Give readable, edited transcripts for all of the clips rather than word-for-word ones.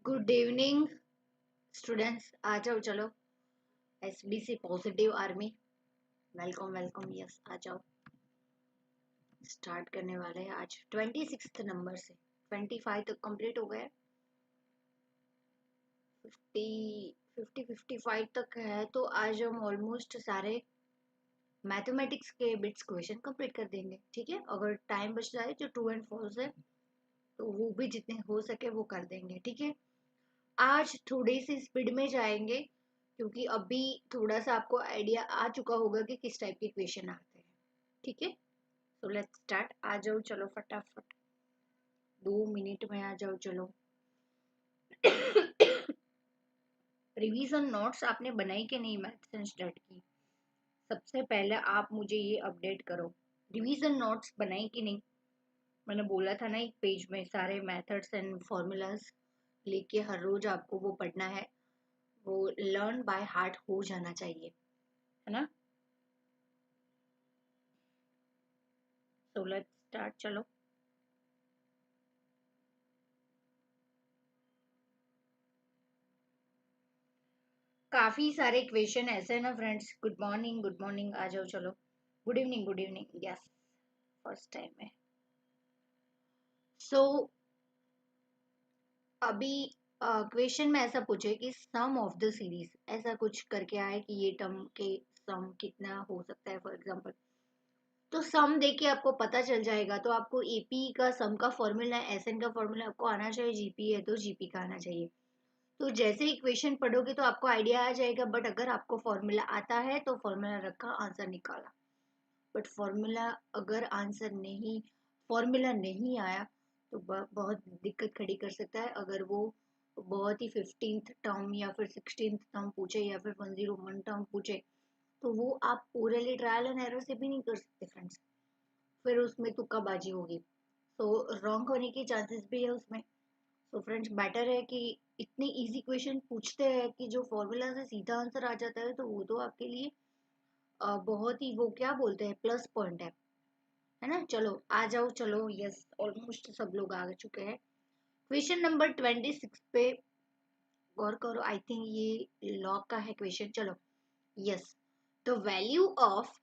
Good evening students, आ जाओ चलो। SBC positive army, welcome welcome. Yes, आ जाओ। स्टार्ट करने वाले हैं आज 26 नंबर से। 25 तक कंप्लीट हो गए। 55 तक है तो आज हम ऑलमोस्ट सारे मैथमेटिक्स के बिट्स क्वेश्चन कंप्लीट कर देंगे। ठीक है, अगर टाइम बच जाए जो ट्रू एंड फॉल्स है तो वो भी जितने हो सके वो कर देंगे। ठीक है, आज थोड़ी सी स्पीड में जाएंगे क्योंकि अभी थोड़ा सा आपको आइडिया आ चुका होगा कि किस टाइप के क्वेश्चन आते हैं। ठीक है, सो लेट्स स्टार्ट। आ जाओ चलो फटाफट, 2 मिनट में आ जाओ चलो। रिवीजन नोट्स आपने बनाई कि नहीं मैथ्स एंड स्टैट की? सबसे पहले आप मुझे ये अपडेट करो, रिवीजन नोट्स बनाई कि नहीं? मैंने बोला था ना एक पेज में सारे मेथड्स एंड फॉर्मूलाज लेके हर रोज आपको वो पढ़ना है, वो लर्न बाय हार्ट हो जाना चाहिए, है ना? सो लेट्स स्टार्ट चलो। काफी सारे क्वेश्चन ऐसे हैं ना friends. Good morning good morning, आ जाओ चलो। Good evening. Yes, first time है। सो अभी क्वेश्चन में ऐसा पूछे कि सम ऑफ द सीरीज, ऐसा कुछ करके आए कि ये टर्म के सम कितना हो सकता है फॉर एग्जांपल। तो सम देख के आपको पता चल जाएगा, तो आपको एपी का सम का फॉर्मूला, एसएन का फॉर्मूला आपको आना चाहिए। जीपी है तो जीपी का आना चाहिए। तो जैसे ही क्वेश्चन पढ़ोगे तो आपको आइडिया आ जाएगा। बट अगर आपको फॉर्मूला आता है तो फॉर्मूला रखा, आंसर निकाला। बट फॉर्मूला अगर आंसर नहीं, फॉर्मूला नहीं आया तो बहुत दिक्कत खड़ी कर सकता है। अगर वो बहुत ही 15th टर्म या फिर 16th टर्म पूछे या फिर 101 टर्म पूछे तो वो आप पूरे ट्रायल एंड एरर से भी नहीं कर सकते फ्रेंड्स। फिर उसमें तुक्काबाजी होगी, तो रॉन्ग होने के चांसेस भी है उसमें। तो फ्रेंड्स बेटर है कि इतने इजी क्वेश्चन पूछते हैं कि जो फॉर्मूला से सीधा आंसर आ जाता है, तो वो तो आपके लिए बहुत ही, वो क्या बोलते हैं, प्लस पॉइंट है ना? चलो आ जाओ चलो। यस, ऑलमोस्ट सब लोग आ चुके हैं। क्वेश्चन नंबर 26 पे गौर करो। आई थिंक ये लॉग का है क्वेश्चन। चलो, yes. The value of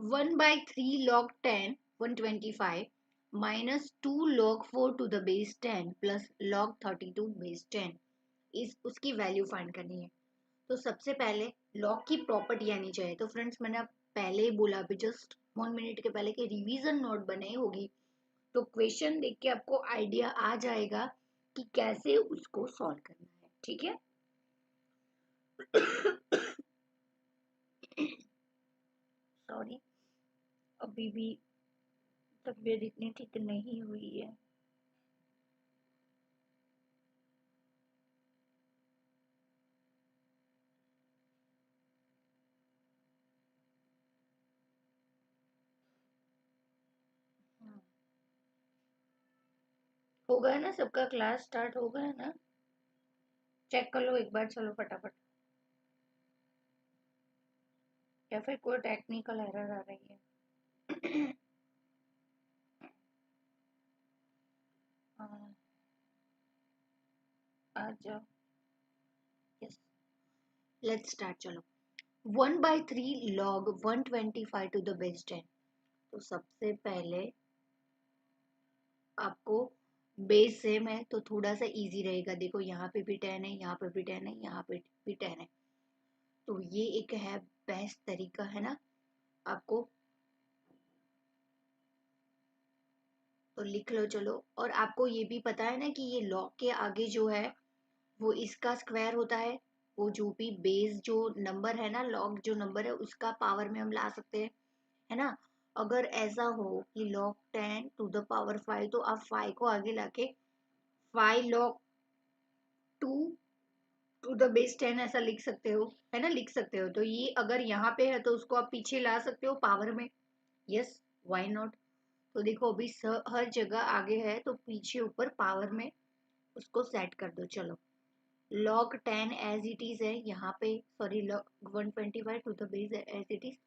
1/3 log 10 125 minus 2 log 4 to the base 10 plus log 32 base 10 इस उसकी वैल्यू फाइंड करनी है। तो सबसे पहले लॉग की प्रॉपर्टी आनी चाहिए। तो फ्रेंड्स मैंने पहले ही बोला, अभी जस्ट 1 मिनट के पहले, कि रिवीजन नोट बनाई होगी तो क्वेश्चन देख के आपको आइडिया आ जाएगा कि कैसे उसको सॉल्व करना है। ठीक है। सॉरी, अभी भी तबीयत इतनी ठीक नहीं हुई है। हो गया ना सबका? क्लास स्टार्ट हो गया ना? चेक कर लो एक बार चलो फटाफट, या फिर कोई टेक्निकल एरर आ रही है? हाँ, आ जाओ। यस, लेट्स स्टार्ट चलो। 1/3 log 125 to the base 10। तो सबसे पहले आपको बेस सेम है तो थोड़ा सा इजी रहेगा। देखो यहाँ पे भी 10 है, यहाँ पे भी 10 है, यहाँ पे भी 10 है। तो ये एक है बेस्ट तरीका, है ना? आपको तो लिख लो चलो। और आपको ये भी पता है ना कि ये लॉग के आगे जो है वो इसका स्क्वायर होता है। वो जो भी बेस जो नंबर है ना, लॉग जो नंबर है उसका पावर में हम ला सकते हैं, है ना? अगर ऐसा हो कि log 10 to the power 5, तो आप 5 को आगे लाके 5 log 2 to the base 10 ऐसा लिख सकते हो, है ना? लिख सकते हो। तो ये अगर यहाँ पे है तो उसको आप पीछे ला सकते हो पावर में। Yes, why not? तो देखो अभी हर जगह आगे है तो पीछे ऊपर पावर में उसको सेट कर दो। चलो, log 10 एज इट इज है यहाँ पे, sorry log 125 to the base as it is.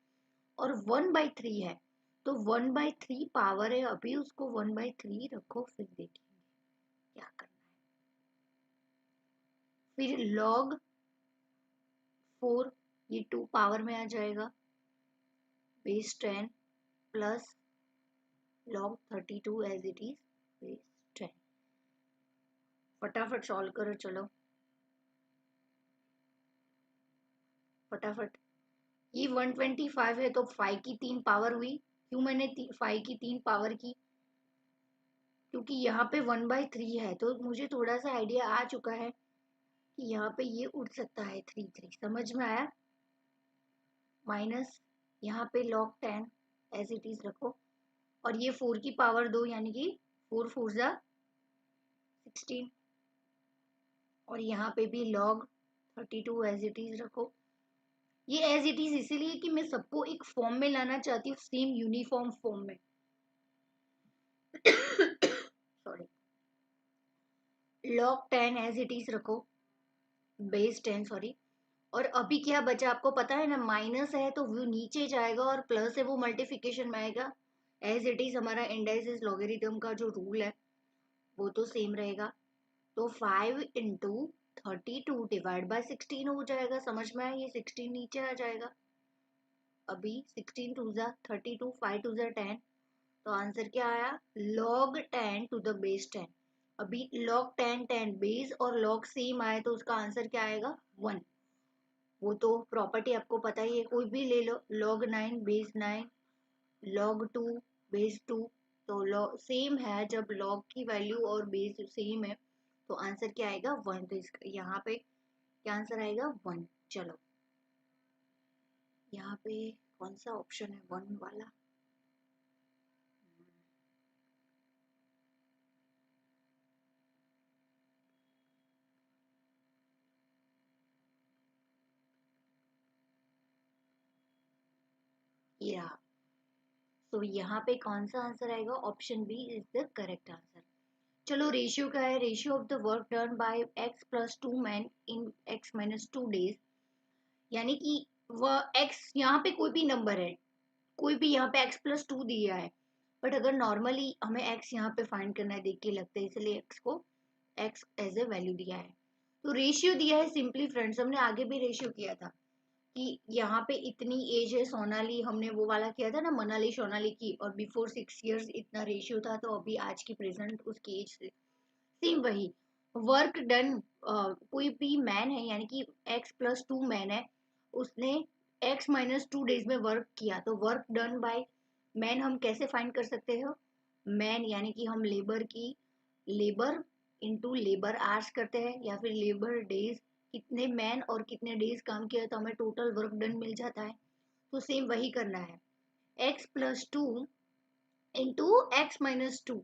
और 1/3 है तो 1/3 पावर है, अभी उसको 1/3 रखो, फिर देखेंगे क्या करना फिर log 4, ये 2 पावर में आ जाएगा, base 10 plus log 32 as it is base 10। फटाफट सॉल्व करो, चलो फटाफट। ये 125 है तो 5 की 3 पावर हुई। क्यों मैंने 5 की 3 पावर की? क्योंकि यहाँ पे 1/3 है, तो मुझे थोड़ा सा आइडिया आ चुका है कि यहाँ पे ये उठ सकता है 3 समझ में आया। माइनस यहाँ पे log 10 एज इट इज रखो, और ये 4 की पावर 2 यानी कि 4 4 जा 16, और यहाँ पे भी log 32 एज इट इज रखो। ये एज इट इज इसीलिए कि मैं सबको एक फॉर्म में लाना चाहती हूँ, सेम यूनिफॉर्म फॉर्म में। Sorry, log 10 as it is रखो, बेस 10 सॉरी। और अभी क्या बचा आपको पता है ना, माइनस है तो वो नीचे जाएगा और प्लस है वो मल्टीप्लिकेशन में आएगा। एज इट इज हमारा इंडाइसिस लॉगरिथम का जो रूल है वो तो सेम रहेगा। तो 5 इंटू 32 डिवाइड बाय 16 हो जाएगा। समझ में आया? ये 16 नीचे आ जाएगा। अभी 16 टू जा 32, 5 टू जा 10, तो आंसर क्या आया? log 10 to the base 10। अभी log 10 10 बेस और log सेम आए तो उसका आंसर क्या आएगा? 1। वो तो प्रॉपर्टी आपको पता ही है, कोई भी ले लो। log 9 बेस 9, log 2 बेस 2, तो log सेम है। जब log की वैल्यू और बेस सेम है तो आंसर क्या आएगा? 1। तो इसका यहाँ पे क्या आंसर आएगा? 1। चलो यहाँ पे कौन सा ऑप्शन है 1 वाला? या तो यहाँ पे कौन सा आंसर आएगा? Option B is the correct answer. चलो रेशियो क्या है? Ratio of the work done by x plus 2 man in x minus 2 days, यानी कि वह x यहाँ पे कोई भी नंबर है, कोई भी यहाँ पे x प्लस 2 दिया है, बट अगर नॉर्मली हमें x यहाँ पे फाइंड करना है, देख के लगता है, इसलिए x को x एज ए वैल्यू दिया है। तो रेशियो दिया है सिंपली फ्रेंड्स, हमने आगे भी रेशियो किया था कि यहाँ पे इतनी एज है सोनाली, हमने वो वाला किया था ना मनाली सोनाली की, और बिफोर 6 इयर्स इतना रेशियो था, तो अभी आज की प्रेजेंट उसकी एज से सेम वही। वर्क डन, कोई भी मैन है यानी कि x प्लस 2 मैन है, उसने x माइनस 2 डेज में वर्क किया, तो वर्क डन बाय मैन हम कैसे फाइंड कर सकते हो? मैन यानी कि हम लेबर की लेबर इनटू लेबर आवर्स करते हैं, या फिर लेबर डेज, कितने मैन और कितने डेज काम किया तो हमें टोटल वर्क डन मिल जाता है। तो सेम वही करना है, x plus 2 into x minus 2,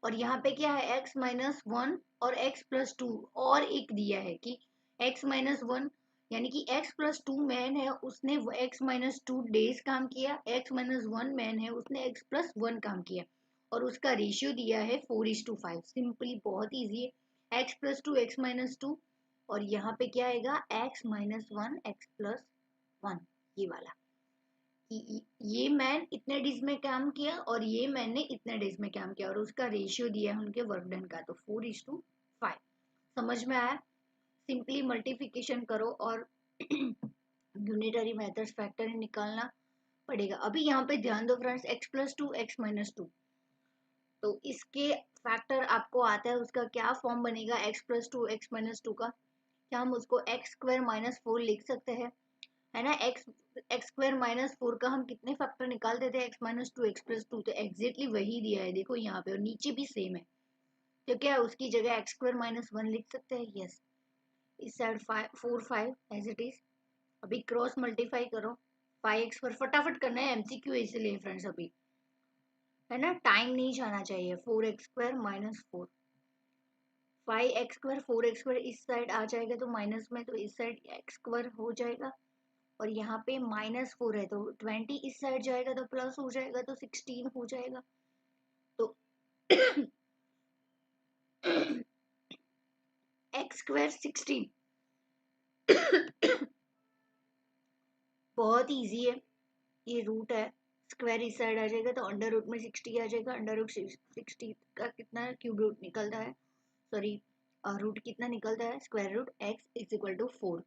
और यहाँ पे क्या है? x माइनस 1 और x प्लस 2, और एक दिया है कि x माइनस 1 यानी कि x प्लस 2 मैन है, उसने x माइनस 2 डेज काम किया, x माइनस 1 मैन है, उसने x प्लस 1 काम किया, और उसका रेशियो दिया है 4:5। सिंपली बहुत ईजी है, x प्लस 2 x माइनस 2, और यहाँ पे क्या आएगा? x माइनस 1 x प्लस 1, ये वाला कि ये मैन इतने डेज में काम किया और ये मैन ने इतने डेज में काम किया, और उसका रेशियो दिया है उनके वर्क डन का, तो 4:5। समझ में आया? सिंपली मल्टीप्लिकेशन करो और यूनिटरी मेथड्स फैक्टर निकालना पड़ेगा। अभी यहाँ पे ध्यान दो friends, x plus 2 x minus 2, तो इसके फैक्टर आपको आता है, उसका क्या फॉर्म बनेगा? x प्लस 2 x माइनस 2 का क्या हम उसको x स्क्वायर माइनस 4 लिख सकते हैं? है ना, एक्स स्क्वायर माइनस 4 का हम कितने फैक्टर निकाल देते हैं? एक्स माइनस 2 एक्स प्लस 2, तो एग्जैक्टली वही दिया है देखो यहाँ पे, और नीचे भी सेम है, तो क्या उसकी जगह एक्स स्क्वायर माइनस 1 लिख सकते हैं? यस। इस साइड 4 5 एज इट इज। अभी क्रॉस मल्टीप्लाई करो, 5x पर फटाफट करना है, एमसीक्यू इसलिए फ्रेंड्स अभी, है ना, टाइम नहीं जाना चाहिए। 4x square minus 4, 5x square 4x square इस साइड आ जाएगा तो माइनस में, तो इस साइड x स्क्वायर हो जाएगा, और यहाँ पे -4 है तो 20 इस साइड जाएगा तो प्लस हो जाएगा, तो 16 हो जाएगा। तो एक्स स्क्वायर 16 बहुत इजी है, ये रूट है, स्क्वायर इस साइड आ जाएगा तो अंडर रूट में 60 आ जाएगा, अंडर रूट 60 का कितना क्यूब रूट निकलता है, सॉरी रूट कितना निकलता है, square root x is equal to 4।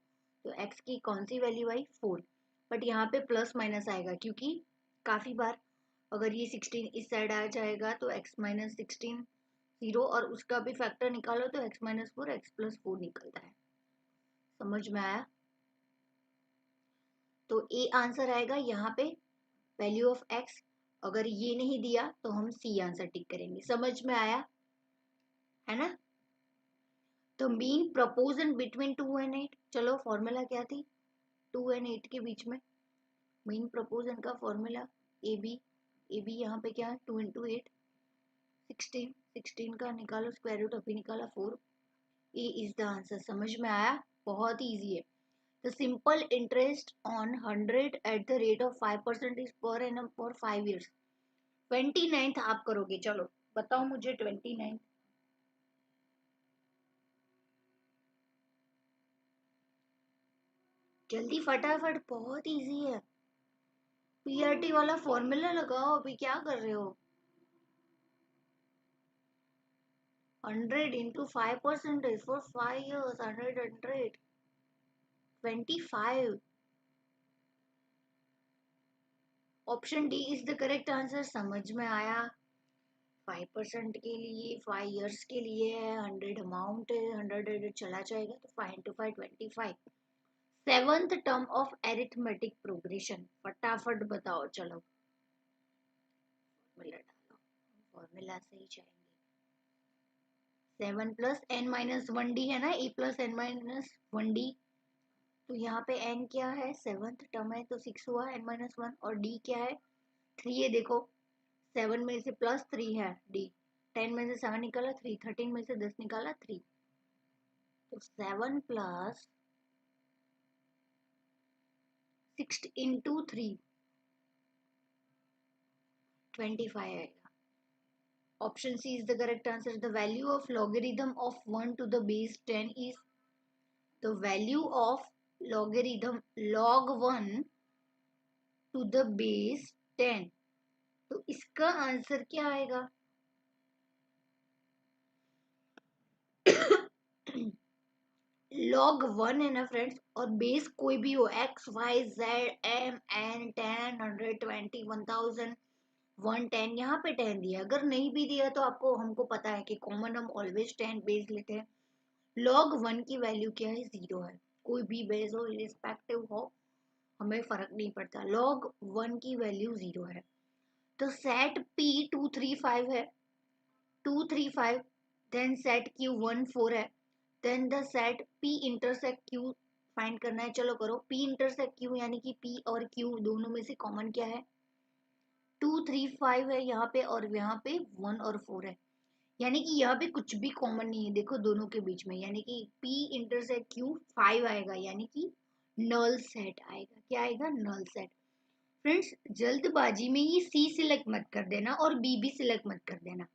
तो एक्स की कौन सी वैल्यू आई, 4। बट यहाँ पे प्लस माइनस आएगा क्योंकि काफी बार अगर ये 16 इस साइड आ जाएगा तो x माइनस 16 0, और उसका भी फैक्टर निकालो तो x माइनस 4 x प्लस 4 निकलता है। समझ में आया? तो ए आंसर आएगा यहाँ पे वैल्यू ऑफ x। अगर ये नहीं दिया तो हम सी आंसर टिक करेंगे। समझ में आया है ना? तो मीन प्रपोजन बिटवीन 2 एंड 8, चलो फॉर्मूला क्या थी 2 एंड 8 के बीच में? मीन प्रपोजन का फॉर्मूला ए बी यहाँ पे क्या है 2 इंटू 8 16, 16 का निकालो स्क्वायर रूट, अभी निकाला 4। ए इज द आंसर। समझ में आया? बहुत इजी है। The simple interest on 100 at the rate of 5% is per annum for 5 years। 29th आप करोगे, चलो बताओ मुझे 29th। जल्दी फटाफट, बहुत इजी है। पीआरटी वाला फॉर्मूला लगाओ, अभी क्या कर रहे हो? 100 into 5% for 5 years, 100, 25। Option D is the correct answer. समझ में आया? 5% के लिए 5 years के लिए है, 100 अमाउंट है, 100 चला जाएगा तो 5 into 5 25। Seventh term of arithmetic progression, फटाफट बताओ चलो। फॉर्मूला डालो, फॉर्मूला से ही जाएंगे। 7 प्लस एन माइनस 1 डी है ना, ए प्लस एन माइनस 1 डी। तो यहाँ पे n क्या है, सेवंथ टर्म है तो 6 हुआ n माइनस 1, और d क्या है 3 है। देखो 7 में से प्लस 3 है d, 10 में से 7 निकाला 3, 13 में से 10 निकाला 3, तो 7 प्लस 6 इंटू 3 25 आएगा। Option C is the correct answer. The value of logarithm of 1 to the base 10 is, the value of logarithm log 1 to the base 10, तो इसका आंसर क्या आएगा? log 1 है ना फ्रेंड्स, और बेस कोई भी हो, x y z m n 10 100 20 1000 110, यहाँ पे 10 दिया। अगर नहीं भी दिया तो आपको हमको पता है कि कॉमन हम ऑलवेज 10 बेस लेते हैं। log 1 की वैल्यू क्या है, 0 है। कोई भी बेस हो, इरिस्पेक्टिव हो, हमें फर्क नहीं पड़ता, log 1 की वैल्यू 0 है। तो सेट p 235 है, 235, देन सेट q 14 है, then the set p intersect q find करना है। चलो करो, p इंटरसेक्ट q यानी कि p और q दोनों में से कॉमन क्या है, 235 है यहाँ पे, और यहाँ पे 1 और 4 है, यानी कि यहाँ पे कुछ भी कॉमन नहीं है देखो दोनों के बीच में, यानी कि p इंटरसेक्ट q 5 आएगा, यानी कि नल सेट आएगा। क्या आएगा, नल सेट। फ्रेंड्स जल्दबाजी में ये सी सिलेक्ट मत कर देना और बी भी सिलेक्ट मत कर देना।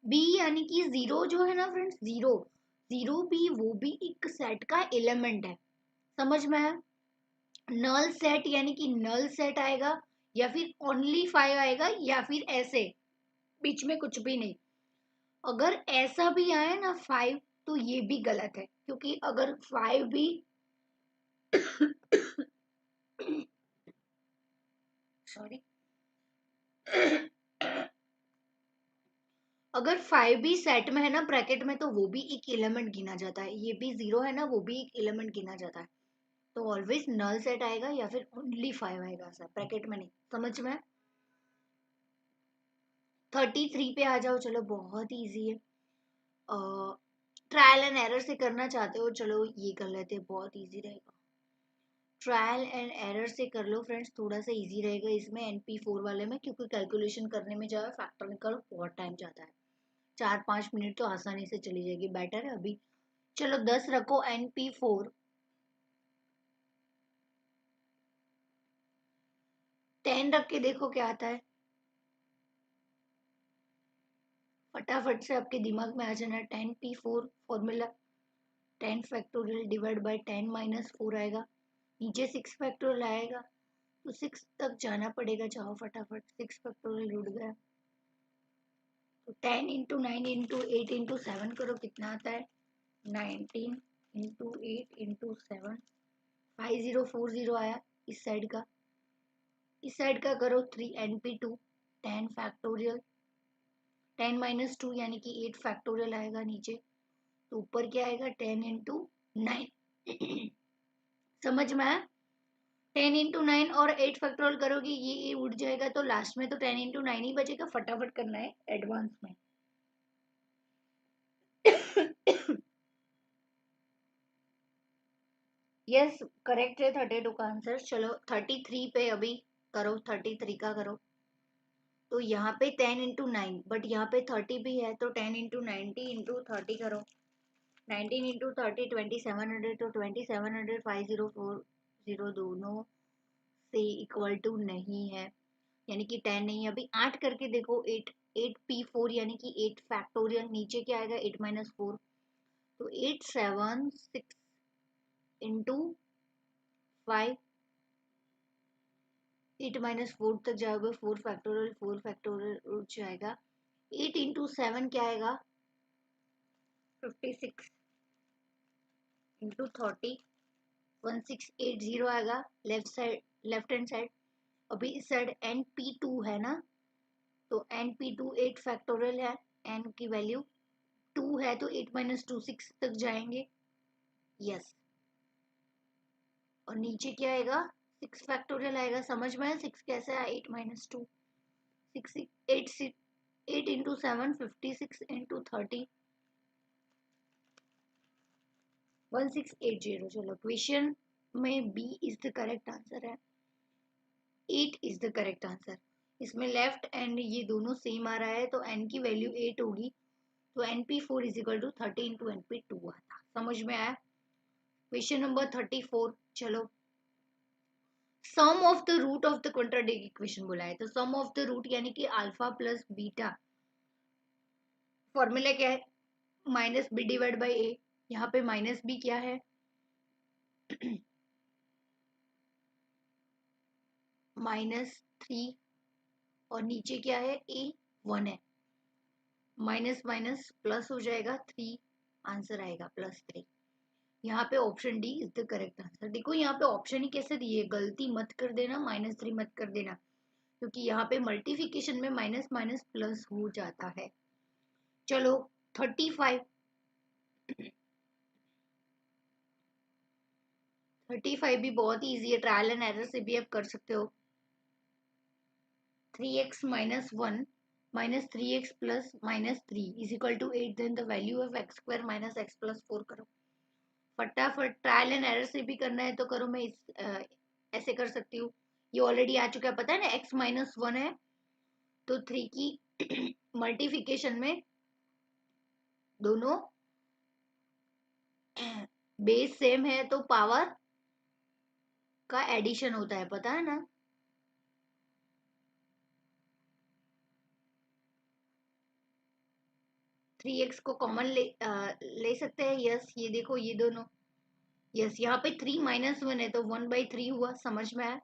बी यानी कि 0 जो है ना फ्रेंड्स, 0 0 भी, वो भी एक सेट का एलिमेंट है। समझ में है? नल सेट यानी कि नल सेट आएगा, या फिर ओनली 5 आएगा, या फिर ऐसे बीच में कुछ भी नहीं। अगर ऐसा भी आए ना 5, तो ये भी गलत है, क्योंकि अगर 5 भी सॉरी अगर 5 भी सेट में है ना ब्रैकेट में, तो वो भी एक एलिमेंट गिना जाता है। ये भी 0 है ना, वो भी एक एलिमेंट गिना जाता है। तो ऑलवेज नल सेट आएगा या फिर ओनली 5 आएगा, सर ब्रैकेट में नहीं। समझ में? 33 पे आ जाओ, चलो बहुत इजी है। ट्रायल एंड एरर से करना चाहते हो, चलो ये कर लेते हैं, बहुत इजी रहेगा। ट्रायल एंड एरर से कर लो फ्रेंड्स, थोड़ा सा इजी रहेगा इसमें NP4 वाले में, क्योंकि कैलकुलेशन करने में जो है फैक्टर निकालो बहुत टाइम जाता है। 4-5 मिनट तो आसानी से चली जाएगी, बेटर है अभी। चलो 10 रखो NP4, 10 रख के देखो क्या आता है। फटाफट से आपके दिमाग में आ जाना। 10P4 formula 10 factorial divide by 10 minus 4 आएगा, नीचे 6 फैक्टोरियल आएगा, तो 6 तक जाना पड़ेगा। जाओ फटाफट, 6 फैक्टोरियल रुट गया, तो 10 इंटू 9 इंटू 8 इंटू 7 करो, कितना आता है 19 इंटू 8 इंटू 7, 5040 आया इस साइड का। इस साइड का करो 3 NP2 10 फैक्टोरियल, 10 माइनस 2 यानी कि 8 फैक्टोरियल आएगा नीचे। तो ऊपर क्या आएगा 10 इंटू 9। समझ में आया? 10 इंटू 9 और 8 फैक्टोरियल करोगे ये उड़ जाएगा, तो लास्ट में तो 10 इंटू 9 ही बचेगा। फटाफट करना है एडवांस में। यस करेक्ट है 32 का आंसर। चलो 33 पे अभी करो, 33 का करो। तो यहाँ पे 10 इंटू 9, बट यहाँ पे 30 भी है, तो 10 इंटू 90 इंटू 30 करो। 19 इंटू 30 2700, तो 2700 5040 दोनों से इक्वल टू नहीं है, यानी कि 10 नहीं है। अभी 8 करके देखो, 8P4 यानी कि 8 फैक्टोरियल, नीचे क्या आएगा 8 माइनस 4, तो 876 इंटू 5, 8 माइनस 4 तक जाओगे, 4 फैक्टोरियल उड़ जाएगा। 8 इंटू 7 क्या आएगा 56 इंटू 30, 1680 आएगा left side, left hand side. अभी इस साइड NP2 है ना, तो NP2 8 फैक्टोरियल है, n की वैल्यू 2 है, तो 8 माइनस 2 6 तक जाएंगे। यस, और नीचे क्या आएगा 6 फैक्टोरियल आएगा। समझ में है 6 कैसे आया, 8 माइनस 2 6 8 इंटू 7 56 इंटू 30 1680। चलो क्वेश्चन में B is the correct answer है, 8 इज द करेक्ट आंसर। इसमें लेफ्ट एंड ये दोनों सेम आ रहा है, तो n की वैल्यू 8 होगी, तो NP4 is equal to 30 into NP2 आता। समझ में आया? Question number 34। चलो sum of the root of the quadratic equation बोला है, तो सम ऑफ द रूट यानी कि अल्फा प्लस बीटा, फॉर्मूला क्या है माइनस बी डिवाइड बाई ए। यहाँ पे माइनस बी क्या है -3, और नीचे क्या है ए 1 है, माइनस माइनस प्लस हो जाएगा 3, आंसर आएगा +3। यहाँ पे option D is the correct answer. देखो यहाँ पे ऑप्शन ही कैसे दिए, गलती मत कर देना, -3 मत कर देना, क्योंकि यहाँ पे मल्टीप्लिकेशन में माइनस माइनस प्लस हो जाता है। चलो 35 भी बहुत इजी है, ट्रायल एंड एरर से भी आप कर सकते हो। 3x minus 1 minus 3x plus minus 3 is equal to 8, then the value of x square minus x plus 4 करो। फटाफट ट्रायल एंड एरर से भी करना है तो करो, मैं ऐसे कर सकती हूँ। ये ऑलरेडी आ चुका है, पता है ना, x माइनस 1 है, तो 3 की मल्टीप्लिकेशन में दोनों बेस सेम है, तो पावर का एडिशन होता है, पता है ना। थ्री एक्स को कॉमन ले सकते हैं। यस, ये देखो ये दोनों, यस यहाँ पे 3 माइनस 1 है, तो 1/3 हुआ। समझ में आया?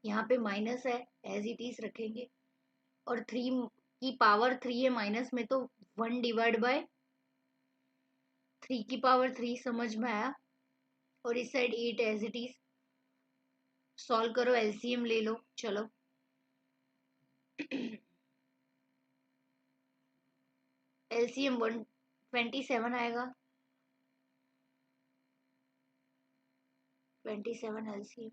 यहाँ पे माइनस है, एज इट इज रखेंगे, और 3 की पावर 3 है माइनस में, तो 1 डिवाइड बाय 3 की पावर 3। समझ में आया? और इस side 8 as it is. Solve करो, एलसीएम ले लो। चलो एलसीएम 127 आएगा, 27 एलसीएम।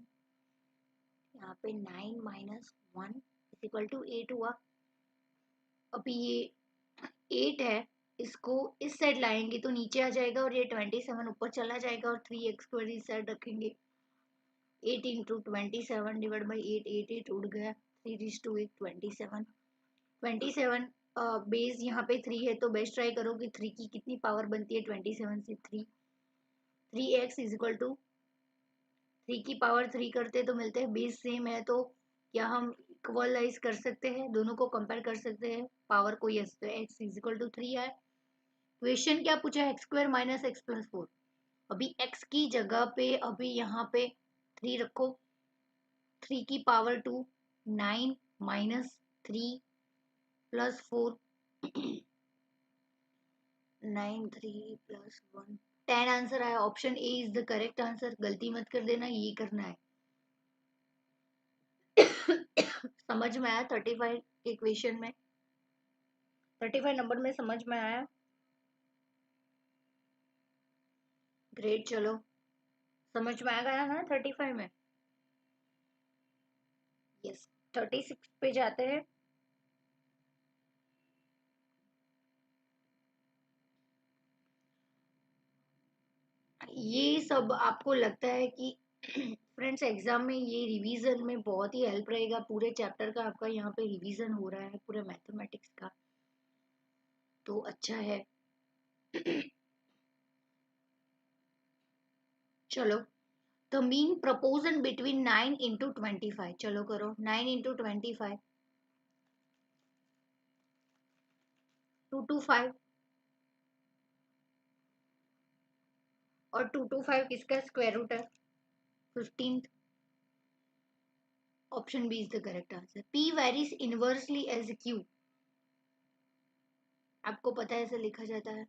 यहाँ पे 9 माइनस 1 इज इक्वल टू 8 हुआ। अभी ये 8 है, इसको इस साइड लाएंगे तो नीचे आ जाएगा, और ये 27 ऊपर चला जाएगा, और 3x स्क्वायर इस साइड रखेंगे। 8 इंटू 27 डिवाइड बाई 8, 8 8 उड़ गया, 3:8 27। 27 बेस यहाँ पे 3 है, तो बेस्ट ट्राई करो कि 3 की कितनी पावर बनती है 27 से। 3x इज इक्वल टू 3 की पावर 3 करते तो मिलते हैं, बेस सेम है, तो क्या हम इक्वलाइज कर सकते हैं, दोनों को कंपेयर कर सकते हैं पावर को। यस, तो x इज इक्वल टू 3 है। क्वेश्चन क्या पूछा है, x square minus x plus 4। अभी x की जगह पे अभी यहाँ पे 3 रखो, 3 की power 2, 9 minus 3 plus 4 9 3 plus 1 10 answer आया। Option A is the correct answer. गलती मत कर देना, ये करना है। समझ में आया 35 के क्वेश्चन में? 35 नंबर में समझ में आया? ग्रेट। चलो, समझ में आ गया ना 35 में? यस। 36 पे जाते हैं। ये सब आपको लगता है कि फ्रेंड्स एग्जाम में ये रिवीजन में बहुत ही हेल्प रहेगा? पूरे चैप्टर का आपका यहाँ पे रिवीजन हो रहा है, पूरे मैथमेटिक्स का, तो अच्छा है। चलो, द मीन प्रपोजन बिटवीन 9 इंटू 25। चलो करो, 9 इंटू 25, 225। और 225 किसका स्क्वायर रूट है? 15। Option B is the correct answer. P varies inversely as Q. आपको पता है ऐसे लिखा जाता है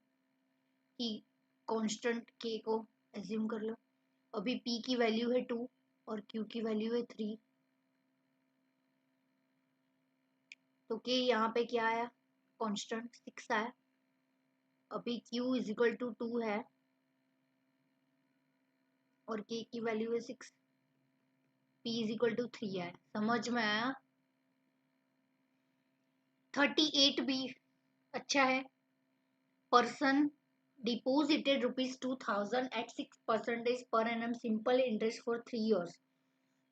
कि कांस्टेंट के को एज्यूम कर लो। अभी पी की वैल्यू है 2 और क्यू की वैल्यू है 3, तो के यहाँ पे क्या आया? कांस्टेंट 6 आया। अभी क्यू इज इक्वल टू 2 है और के की वैल्यू है 6, पी इज इक्वल टू 3 आया। समझ में आया? 38 भी अच्छा है। Person deposited rupees 2000 at 6% per annum simple interest for 3 years.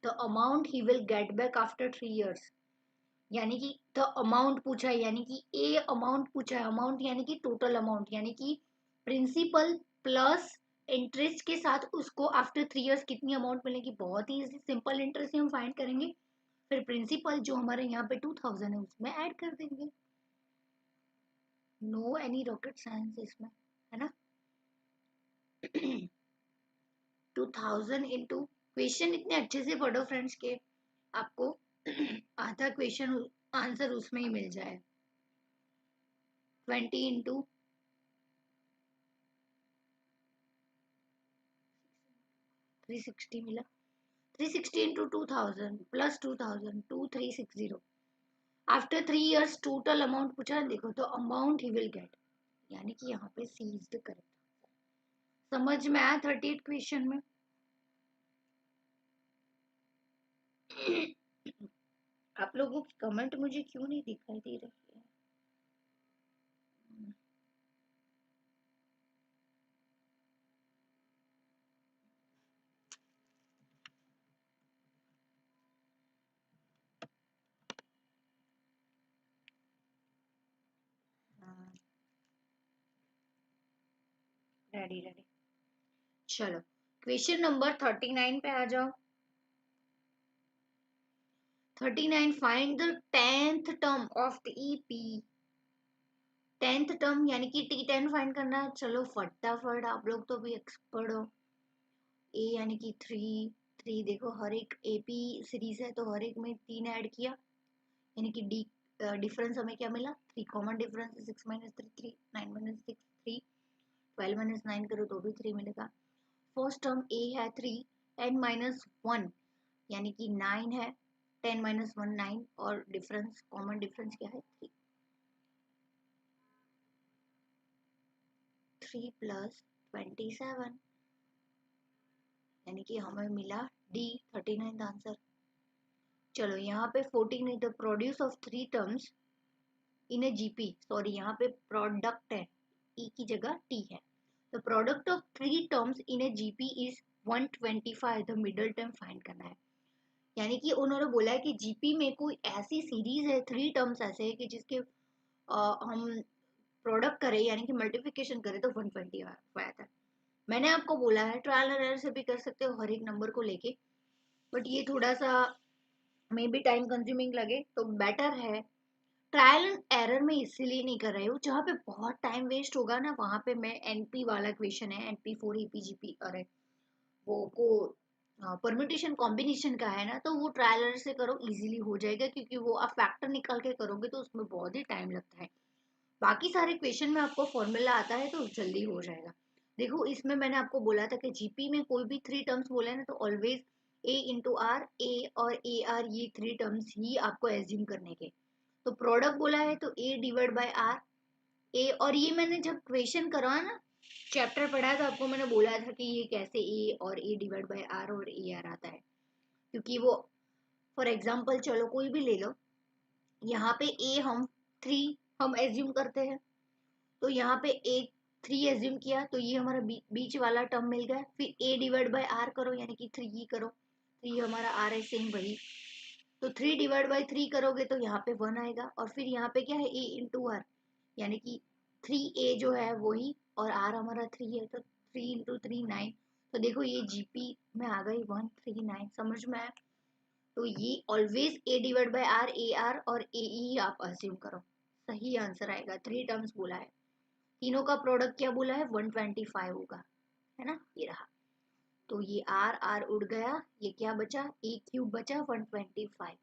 The amount he will get back after 3 years. यानी कि द अमाउंट पूछा है, यानी कि ए अमाउंट पूछा है। अमाउंट यानी कि टोटल अमाउंट, यानी कि प्रिंसिपल प्लस इंटरेस्ट के साथ उसको आफ्टर 3 इयर्स कितनी अमाउंट मिलेगी। बहुत ही सिंपल इंटरेस्ट हम फाइंड करेंगे, फिर प्रिंसिपल जो हमारे यहाँ पे 2000 है उसमें ऐड कर देंगे। नो एनी रॉकेट साइंस इसमें, है ना? 2000 इंटू, क्वेश्चन इतने अच्छे से पढ़ो फ्रेंड्स के आपको आधा क्वेश्चन आंसर उसमें ही मिल जाए। 20 इंटू 360 मिला। 360 into 2000 plus 2000, 2360। After 3 years total amount पूछा है, देखो तो अमाउंट ही विल गेट, यानी कि यहाँ पे सी इज द करेक्ट। समझ में आया 38 क्वेश्चन में? आप लोगों की कमेंट मुझे क्यों नहीं दिखाई दे रही है? Ready ready. चलो, क्वेश्चन नंबर 39 पे आ जाओ। 39, find the 10th term of the EP. 10th term यानी कि T10 फाइंड करना है। चलो फटाफट, आप लोग तो भी एक्सपर्ट हो। ए यानी कि 3, 3 देखो हर एक एपी सीरीज है तो हर एक में 3 ऐड किया, यानी कि डी डिफरेंस हमें क्या मिला? 3 कॉमन डिफरेंस है। 6 माइनस 3 3, 9 माइनस 6 3, 12 माइनस 9 करो तो भी 3 मिलेगा। फर्स्ट टर्म ए है 3, n माइनस 1 यानी कि 9 है। 10 माइनस 1 9 और डिफरेंस, कॉमन डिफरेंस क्या है? 3। 3 प्लस 27 यानी कि हमें मिला डी 39 आंसर। चलो यहाँ पे 14 है, the produce of 3 terms in A GP. Sorry, यहाँ पे प्रोडक्ट है, ई की जगह टी है। The product of 3 terms in A GP is 125। The middle term find करना है। यानी कि उन्होंने बोला है कि जीपी में कोई ऐसी सीरीज है, 3 टर्म्स ऐसे है कि जिसके हम प्रोडक्ट करें यानी कि मल्टीप्लिकेशन करें तो 120 आता है। मैंने आपको बोला है ट्रायल एंड एरर से भी कर सकते हो हर एक नंबर को लेके, बट ये थोड़ा सा मे बी टाइम कंज्यूमिंग लगे, तो बेटर है ट्रायल एंड एरर में इसीलिए नहीं कर रही हूँ। जहाँ पे बहुत टाइम वेस्ट होगा ना, वहां पे मैं एनपी वाला क्वेश्चन है, NP4 EPGP, अरे वो को परम्यूटेशन कॉम्बिनेशन का है ना, तो वो ट्रायल एरर से करो, इजीली हो जाएगा। क्योंकि वो आप फैक्टर निकाल के करोगे तो उसमें बहुत ही टाइम लगता है। बाकी सारे क्वेश्चन में आपको फॉर्मूला आता है तो जल्दी हो जाएगा। देखो इसमें मैंने आपको बोला था कि जीपी में कोई भी थ्री टर्म्स बोले ना तो ऑलवेज ए इंटू आर, ए और ए आर, ये थ्री टर्म्स ही आपको एज्यूम करने के। तो प्रोडक्ट बोला है तो ए डिवाइड बाय आर, ए, और ये मैंने जब क्वेश्चन करा ना, चैप्टर पढ़ा तो आपको मैंने बोला था कि ये कैसे ए और ए डिवाइड बाय आर और ए आर आता है, क्योंकि वो फॉर एग्जाम्पल चलो कोई भी ले लो, यहाँ पे ए हम थ्री हम एज्यूम करते हैं, तो यहाँ पे ए थ्री एज्यूम किया तो ये हमारा बीच वाला टर्म मिल गया, फिर ए डिवाइड बाय आर करो यानी कि थ्री ही करो, थ्री हमारा आर है सेम वही, तो थ्री डिवाइड बाय थ्री करोगे तो यहाँ पे वन आएगा, और फिर यहाँ पे क्या है ए इंटू आर, यानी कि थ्री ए जो है वही और आर हमारा थ्री है, तो थ्री इंटू थ्री नाइन, तो देखो ये जीपी में आ गई 139, समझ में आया। तो ये always A divide by R, A R और ए ही आप अज्यूम करो, सही आंसर आएगा। थ्री टर्म्स बोला है, तीनों का प्रोडक्ट क्या बोला है 125 होगा, है ना, ये रहा। तो ये आर आर उड़ गया, ये क्या बचा ए क्यूब बचा 125,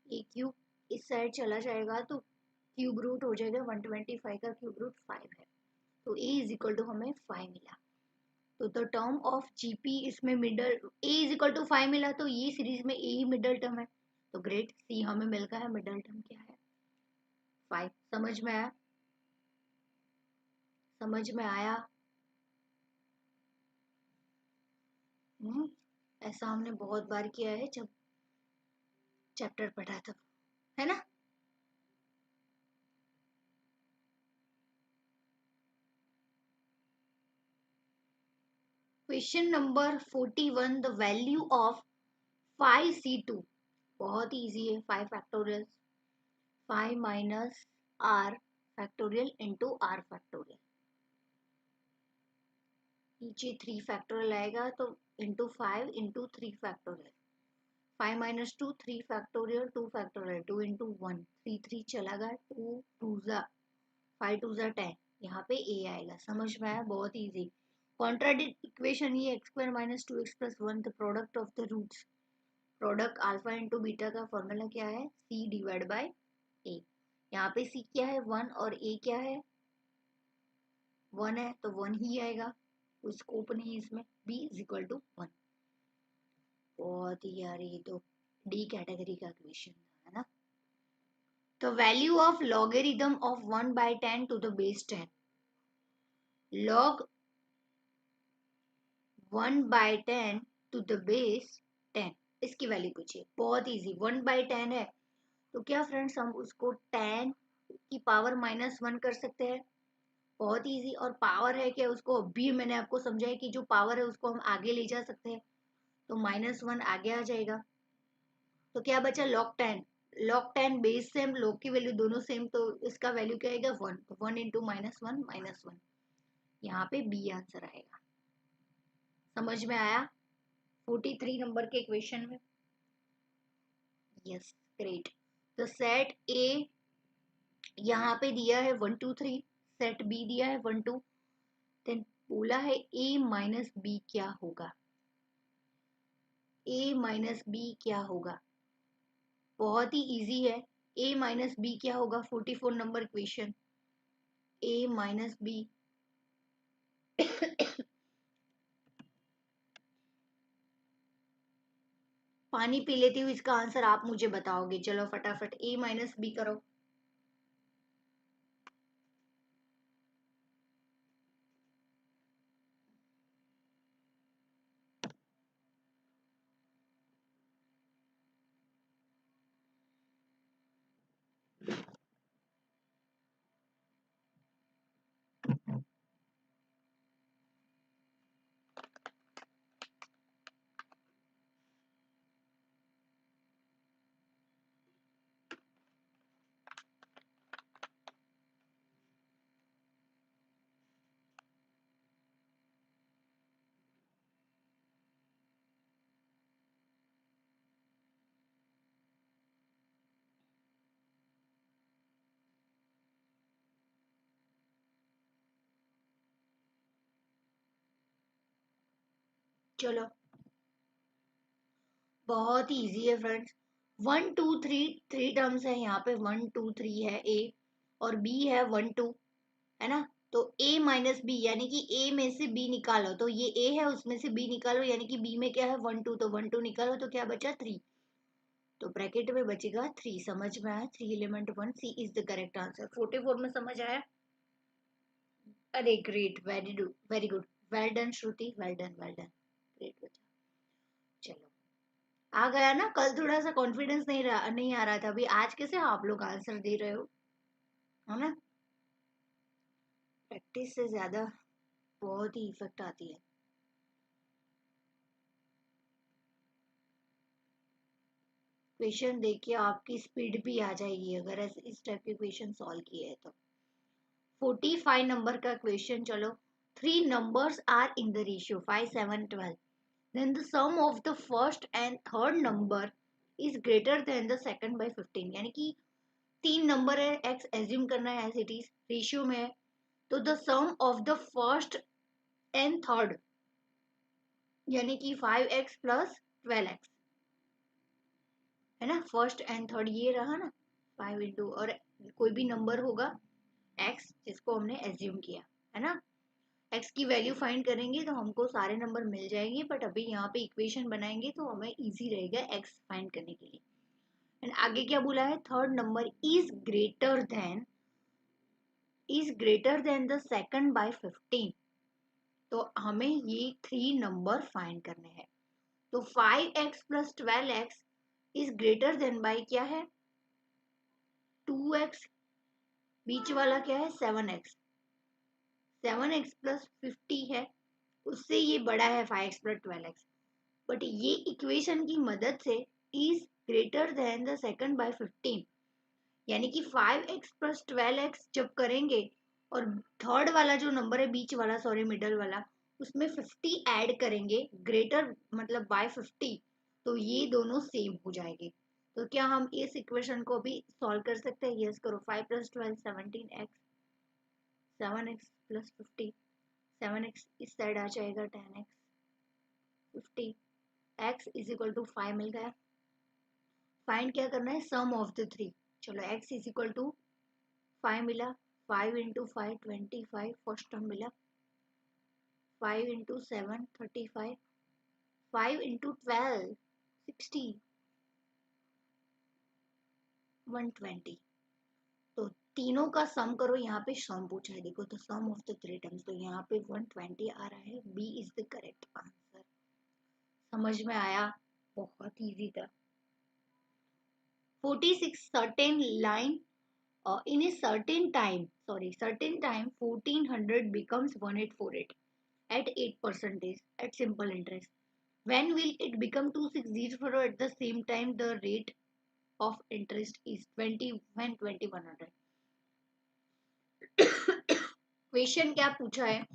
ए क्यूब इस साइड चला जाएगा तो क्यूब रूट हो जाएगा, 125 का क्यूब रूट 5 है, तो ए इज इक्वल टू हमें 5 मिला। तो द टर्म ऑफ जीपी इसमें middle A is equal to 5 मिला, तो ये सीरीज में ए ही मिडल टर्म है, तो ग्रेट, सी हमें मिल गया है, मिडल टर्म क्या है 5। समझ में आया, समझ में आया। ऐसा हमने बहुत बार किया है जब चैप्टर पढ़ा तब, है ना। Question number 41, the value of 5c2, बहुत इजी है, 5 factorial, 5 minus R factorial into R factorial, नीचे 3 फैक्टोरियल आएगा तो into 5 into 3 factorial, 5 minus 2 3 factorial, 2 factorial, 2 into 1, 3 3 चला गया, 2 2 जा 5 2 जा 10, यहाँ पे ए आएगा, समझ में आया, बहुत इजी। कॉन्ट्राडिक्ट इक्वेशन, ये x square minus two x plus one, the product of the roots, product alpha into beta का फॉर्मूला क्या है सी डिवाइड बाय ए, यहाँ पे सी क्या है 1 और ए क्या है 1 है, तो 1 ही आएगा, कोई स्कोप नहीं इसमें, बी इज इक्वल टू 1। बहुत ही यार ये तो डी कैटेगरी का क्वेश्चन है ना। तो value of logarithm of 1 by 10 to the base 10, log 1 by 10 to the base 10, इसकी वैल्यू पूछिए, बहुत इजी, 1 बाय 10 है तो क्या फ्रेंड्स हम उसको 10 की पावर माइनस 1 कर सकते हैं, बहुत इजी, और पावर है क्या उसको अभी मैंने आपको समझाया कि जो पावर है उसको हम आगे ले जा सकते हैं, तो -1 आगे आ जाएगा, तो क्या बचा log 10, log 10 base same, log की वैल्यू दोनों सेम, तो इसका वैल्यू क्या आएगा 1, तो 1 इंटू -1, यहाँ पे बी आंसर आएगा। समझ में आया 43 नंबर के क्वेश्चन में, यस ग्रेट। तो सेट ए यहाँ पे दिया है 1 2 3, सेट बी दिया है 1 2, देन बोला है ए माइनस बी क्या होगा, ए माइनस बी क्या होगा, बहुत ही इजी है, ए माइनस बी क्या होगा, 44 नंबर क्वेश्चन, ए माइनस बी पानी पी लेती हूँ, इसका आंसर आप मुझे बताओगे, चलो फटाफट ए माइनस बी करो। चलो बहुत ही इजी है फ्रेंड्स, 1 2 3 3 टर्म्स है यहाँ पे, 1 2 3 है ए, और बी है 1 2, है ना। तो a माइनस बी यानी कि a में से b निकालो, तो ये a है उसमें से b निकालो, यानी कि b में क्या है 1 2, तो 1 2 निकालो तो क्या बचा 3, तो ब्रैकेट में बचेगा 3। समझ में आया, 3 element 1, C is the correct answer. 44 में समझ आया? अरे great, very good, well done Shruti, well done well done, great बचा। चलो आ गया ना, कल थोड़ा सा कॉन्फिडेंस नहीं आ रहा था, अभी आज कैसे आप लोग आंसर दे रहे हो, है ना। प्रैक्टिस से ज्यादा बहुत ही इफेक्ट आती है। क्वेश्चन देखिए आपकी स्पीड भी आ जाएगी अगर इस टाइप के क्वेश्चन सॉल्व किए हैं तो। 45 नंबर का क्वेश्चन, चलो। 3 numbers are in the ratio 5 7 12, then the sum of the first and third number is greater than the second by 15। यानी कि 3 नंबर है, x एज्यूम करना है एज इट इज, रेशियो में है, तो the sum of the first and third यानी कि 5x प्लस 12x, है ना। फर्स्ट एंड थर्ड ये रहा ना, 5 इंटू और कोई भी नंबर होगा x जिसको हमने एज्यूम किया, है ना। x की वैल्यू फाइंड करेंगे तो हमको सारे नंबर मिल जाएंगे, बट अभी यहाँ पे इक्वेशन बनाएंगे तो हमें इजी रहेगा x फाइंड करने के लिए। एंड आगे क्या बोला है, third number is greater then the second by 15। तो हमें ये 3 नंबर फाइंड करने हैं। तो 5x plus 12x is greater than by क्या है 2x, बीच वाला क्या है 7x, 7x प्लस 50 है, उससे ये बड़ा है 5x प्लस 12x, बट ये इक्वेशन की मदद से is greater then the second by 15, यानी कि 5x प्लस 12x जब करेंगे और थर्ड वाला जो नंबर है बीच वाला, सॉरी मिडल वाला, उसमें 50 ऐड करेंगे, ग्रेटर मतलब बाय 50, तो ये दोनों सेम हो जाएंगे। तो क्या हम इस इक्वेशन को भी सॉल्व कर सकते हैं? यस करो। 5 plus 12 17x, 7x plus 50, 7x इस साइड आ जाएगा 10x, 50 x is equal to 5 मिल गया। फाइंड क्या करना है, सम ऑफ द थ्री। चलो x इज इक्वल टू 5 मिला, 5 इंटू 5 25 फर्स्ट टर्म मिला, 5 इंटू 7 35, 5 इंटू 12 60, 120। तो तीनों का सम करो, यहाँ पे सम पूछा है देखो, तो sum of the three terms, तो यहाँ पे 120 आ रहा है, B is the correct answer. समझ में आया, बहुत इजी था। 46 certain line in a certain time 1400 becomes 1848 at 8% at simple interest. When will it become 2600 at the same time the rate of interest is 20 when 2100? Question क्या पूछा है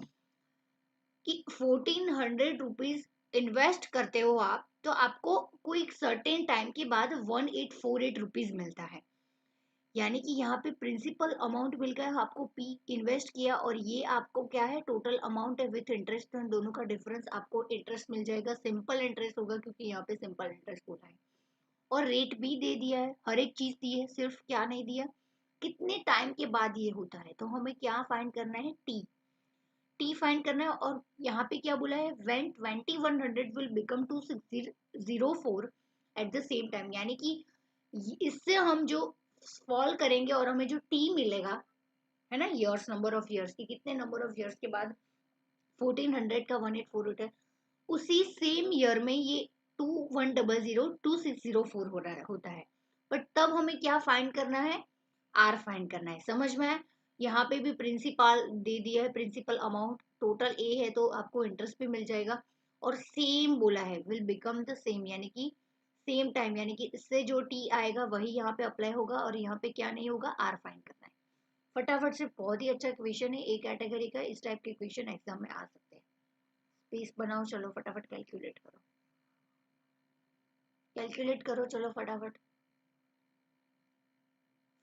कि 1400 rupees invest करते हो आप, तो आपको कोई सर्टेन टाइम के बाद 1848 रुपीज मिलता है, यानी कि यहाँ पे प्रिंसिपल अमाउंट मिल गया आपको, पी इन्वेस्ट किया, और ये आपको क्या है टोटल अमाउंट है विथ इंटरेस्ट, तो दोनों का डिफरेंस आपको इंटरेस्ट मिल जाएगा, सिंपल इंटरेस्ट होगा क्योंकि यहाँ पे सिंपल इंटरेस्ट बोला है, और रेट भी दे दिया है, हर एक चीज दी है, सिर्फ क्या नहीं दिया, कितने टाइम के बाद ये होता है। तो हमें क्या फाइंड करना है, टी फाइंड करना है, और यहाँ पे क्या बोला है, when 2100 will become 2604 at the same time, यानी कि इससे हम जो सॉल्व करेंगे और हमें जो टी मिलेगा, है ना, ईयर्स, नंबर ऑफ ईयर्स की, कितने नंबर ऑफ ईयर्स के बाद 1400 का 1848 है, उसी सेम ईयर में ये 2604 हो रहा है होता है, बट तब हमें क्या फाइंड करना है, आर फाइंड करना है। समझ में है, यहाँ पे भी प्रिंसिपल दे दिया है, प्रिंसिपल अमाउंट टोटल ए है, तो आपको इंटरेस्ट भी मिल जाएगा, और सेम बोला है विल बिकम द सेम, यानी कि सेम टाइम, यानी कि इससे जो टी आएगा वही यहाँ पे अप्लाई होगा, और यहाँ पे क्या नहीं होगा, आर फाइंड करना है। फटाफट से, बहुत ही अच्छा क्वेश्चन है, ए कैटेगरी का, इस टाइप के क्वेश्चन एग्जाम में आ सकते हैं। स्पेस बनाओ, चलो फटाफट कैलकुलेट करो, कैलकुलेट करो, चलो फटाफट।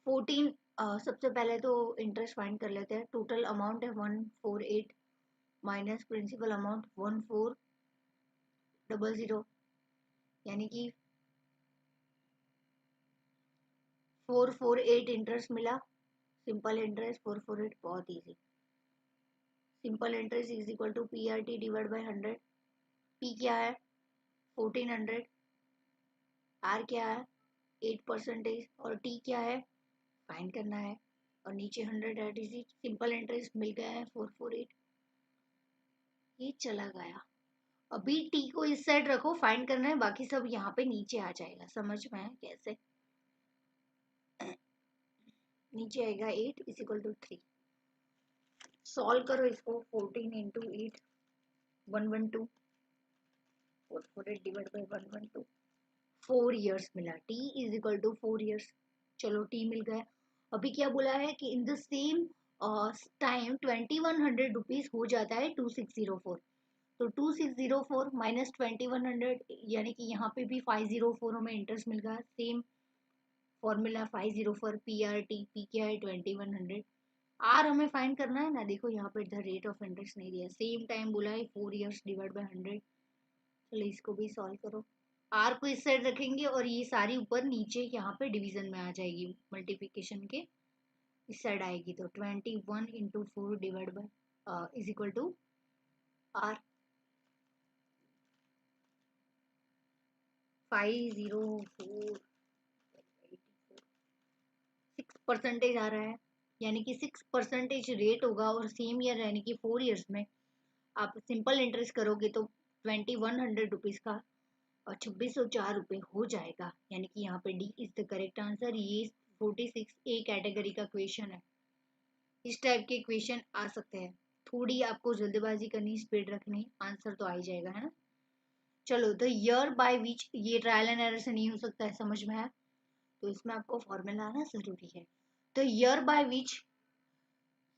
14, सबसे पहले तो इंटरेस्ट फाइंड कर लेते हैं। टोटल अमाउंट है 148 माइनस प्रिंसिपल अमाउंट 1400, यानी कि 448 इंटरेस्ट मिला, सिंपल इंटरेस्ट 448 बहुत इजी। Simple interest is equal to P R T divide by 100। पी क्या है 1400, आर क्या है 8% और टी क्या है फाइंड करना है और नीचे 100 एट इज सिंपल इंटरेस्ट मिल गया है 448। ये चला गया। अभी टी को इस साइड रखो, फाइंड करना है, बाकी सब यहाँ पे नीचे आ जाएगा। समझ में है कैसे? नीचे आएगा 8 इज इक्वल टू 3। सॉल्व करो इसको। 14 इंटू 8 112, 448 डिवाइड बाई 112, 4 ईयर्स मिला। T is equal to 4 years. चलो टी मिल गया। अभी क्या बोला है कि in the same time 2100 rupees हो जाता है 2604। तो 2604 माइनस 2100 यानी कि यहाँ पे भी 504 हमें इंटरेस्ट मिल गया। Same formula 504 P R T. P क्या है 2100। आर हमें फाइंड करना है ना। देखो यहाँ पे इधर रेट ऑफ इंटरेस्ट नहीं दिया, सेम टाइम बोला है 4 ईयर्स डिवाइड बाय 100। चलो इसको भी सॉल्व करो। आर को इस साइड रखेंगे और ये सारी ऊपर नीचे यहाँ पे डिवीजन में आ जाएगी, मल्टीप्लिकेशन के इस साइड आएगी। तो 21 into 4 divide by is equal to R 504 6% आ रहा है, यानी कि 6% रेट होगा। और सेम ईयर यानी कि 4 ईयर्स में आप सिंपल इंटरेस्ट करोगे तो 2100 रुपीज का और 2604 रुपये हो जाएगा। यानी कि यहाँ पे D is the correct answer. ये 46 ए कैटेगरी का क्वेश्चन है। इस टाइप के क्वेश्चन आ सकते हैं। थोड़ी आपको जल्दबाजी करनी, स्पीड रखनी, आंसर तो आ ही जाएगा, है ना। चलो द ईयर बाय विच, ये ट्रायल एंड एरर से नहीं हो सकता है, समझ में है, तो इसमें आपको फॉर्मूला आना जरूरी है। द ईयर बाय विच,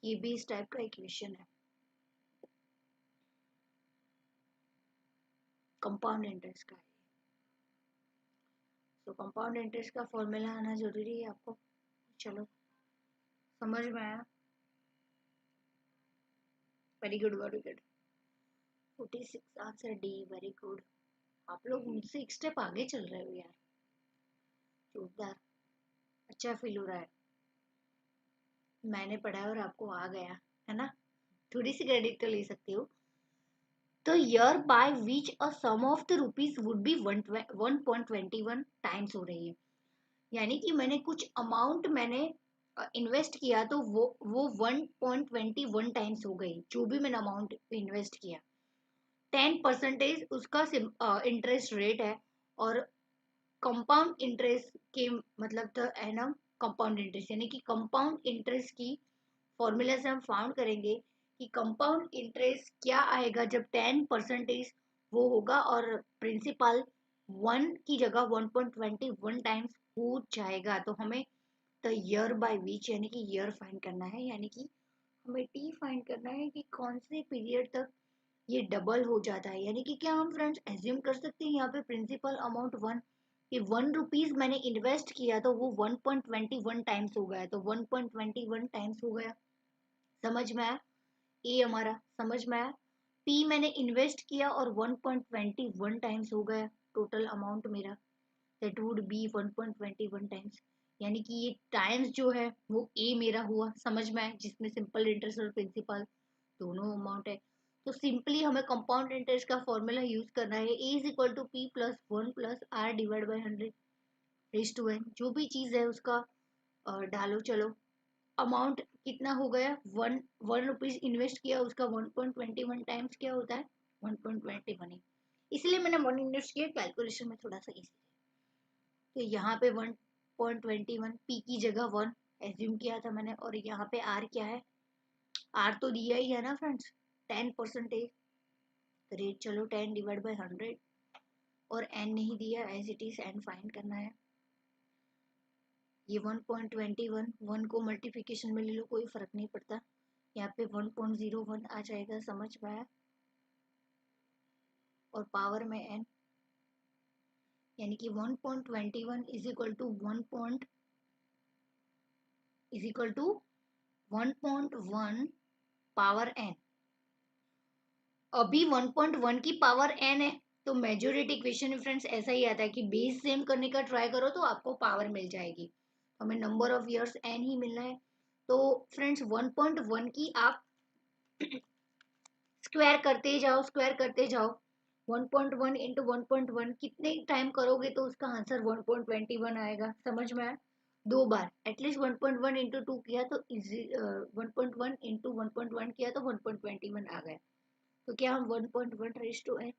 ये भी इस टाइप का इक्वेशन है। कंपाउंड इंटरेस्ट का है। तो कंपाउंड इंटरेस्ट का फॉर्मूला आना जरूरी है आपको। चलो समझ में आया। Very good very good. 46 answer D, very good. आप लोग मुझसे एक स्टेप आगे चल रहे हो यार, जोरदार, अच्छा फील हो रहा है। मैंने पढ़ा और आपको आ गया, है ना। थोड़ी सी क्रेडिट तो ले सकती हो। तो year by which a sum of the rupees would be 1.21 times हो रही है। यानी कि मैंने कुछ अमाउंट मैंने इन्वेस्ट किया तो वो 1.21 टाइम्स हो गई। जो भी मैंने अमाउंट इन्वेस्ट किया 10% उसका इंटरेस्ट रेट है। और कंपाउंड इंटरेस्ट के मतलब तो है ना, कंपाउंड इंटरेस्ट यानी कि कंपाउंड इंटरेस्ट की फॉर्मूला से हम फाउंड करेंगे कि कंपाउंड इंटरेस्ट क्या आएगा जब 10% वो होगा और प्रिंसिपल 1 की जगह 1.21 टाइम्स हो जाएगा। तो हमें द ईयर बाय विच यानी कि ईयर फाइंड करना है, यानी कि हमें टी फाइंड करना है कि कौन से पीरियड तक ये डबल हो जाता है। यानी कि क्या हम फ्रेंड्स एज्यूम कर सकते हैं यहाँ पे प्रिंसिपल अमाउंट 1 कि 1 रुपीज मैंने इन्वेस्ट किया तो वो 1.21 टाइम्स हो गया। तो 1.21 टाइम्स हो गया। समझ में आया? ए हमारा समझ में आया। पी मैंने इन्वेस्ट किया और 1.21 टाइम्स हो गया टोटल अमाउंट मेरा। That would be 1.21 times. यानी कि ये टाइम्स जो है वो ए मेरा हुआ। समझ में आया? जिसमें सिंपल इंटरेस्ट और प्रिंसिपल दोनों अमाउंट है। तो सिंपली हमें कंपाउंड इंटरेस्ट का फॉर्मूला यूज करना है। A is equal to P plus 1 plus R divide by 100 raise to N. जो भी चीज है उसका डालो। चलो अमाउंट कितना हो गया, 1 रुपीज इन्वेस्ट किया, उसका 1.21 टाइम्स क्या होता है 1.21। इसलिए मैंने 1 इन्वेस्ट किया, कैलकुलेशन में थोड़ा सा इजी। तो यहाँ पे 1.21 पी की जगह 1 एज्यूम किया था मैंने। और यहाँ पे आर क्या है, आर तो दिया ही है ना फ्रेंड्स 10% रेट। चलो 10 डिवाइड बाई 100 और एन नहीं दिया, as it is N find करना है। ये 1.21 1 को मल्टीप्लिकेशन में ले लो, कोई फर्क नहीं पड़ता। यहाँ पे 1.01 आ जाएगा। समझ में आया? और पावर में एन यानी कि 1.21 is equal to 1.1 power N. अभी 1.1 की पावर एन है तो मेजोरिटी इक्वेशन में फ्रेंड्स ऐसा ही आता है कि बेस सेम करने का ट्राई करो तो आपको पावर मिल जाएगी। हमें नंबर ऑफ ईयर्स एन ही मिलना है। तो फ्रेंड्स 1.1 की आप स्क्वायर करते जाओ, स्क्वायर करते जाओ। 1.1 इंटू 1.1 कितने टाइम करोगे तो उसका आंसर 1.21 आएगा। समझ में आया? दो बार एटलीस्ट 1.1 इंटू 2 किया तो इजी, 1.1 इंटू 1.1 किया तो 1.21 आ गया। तो क्या हम 1.1 raise to n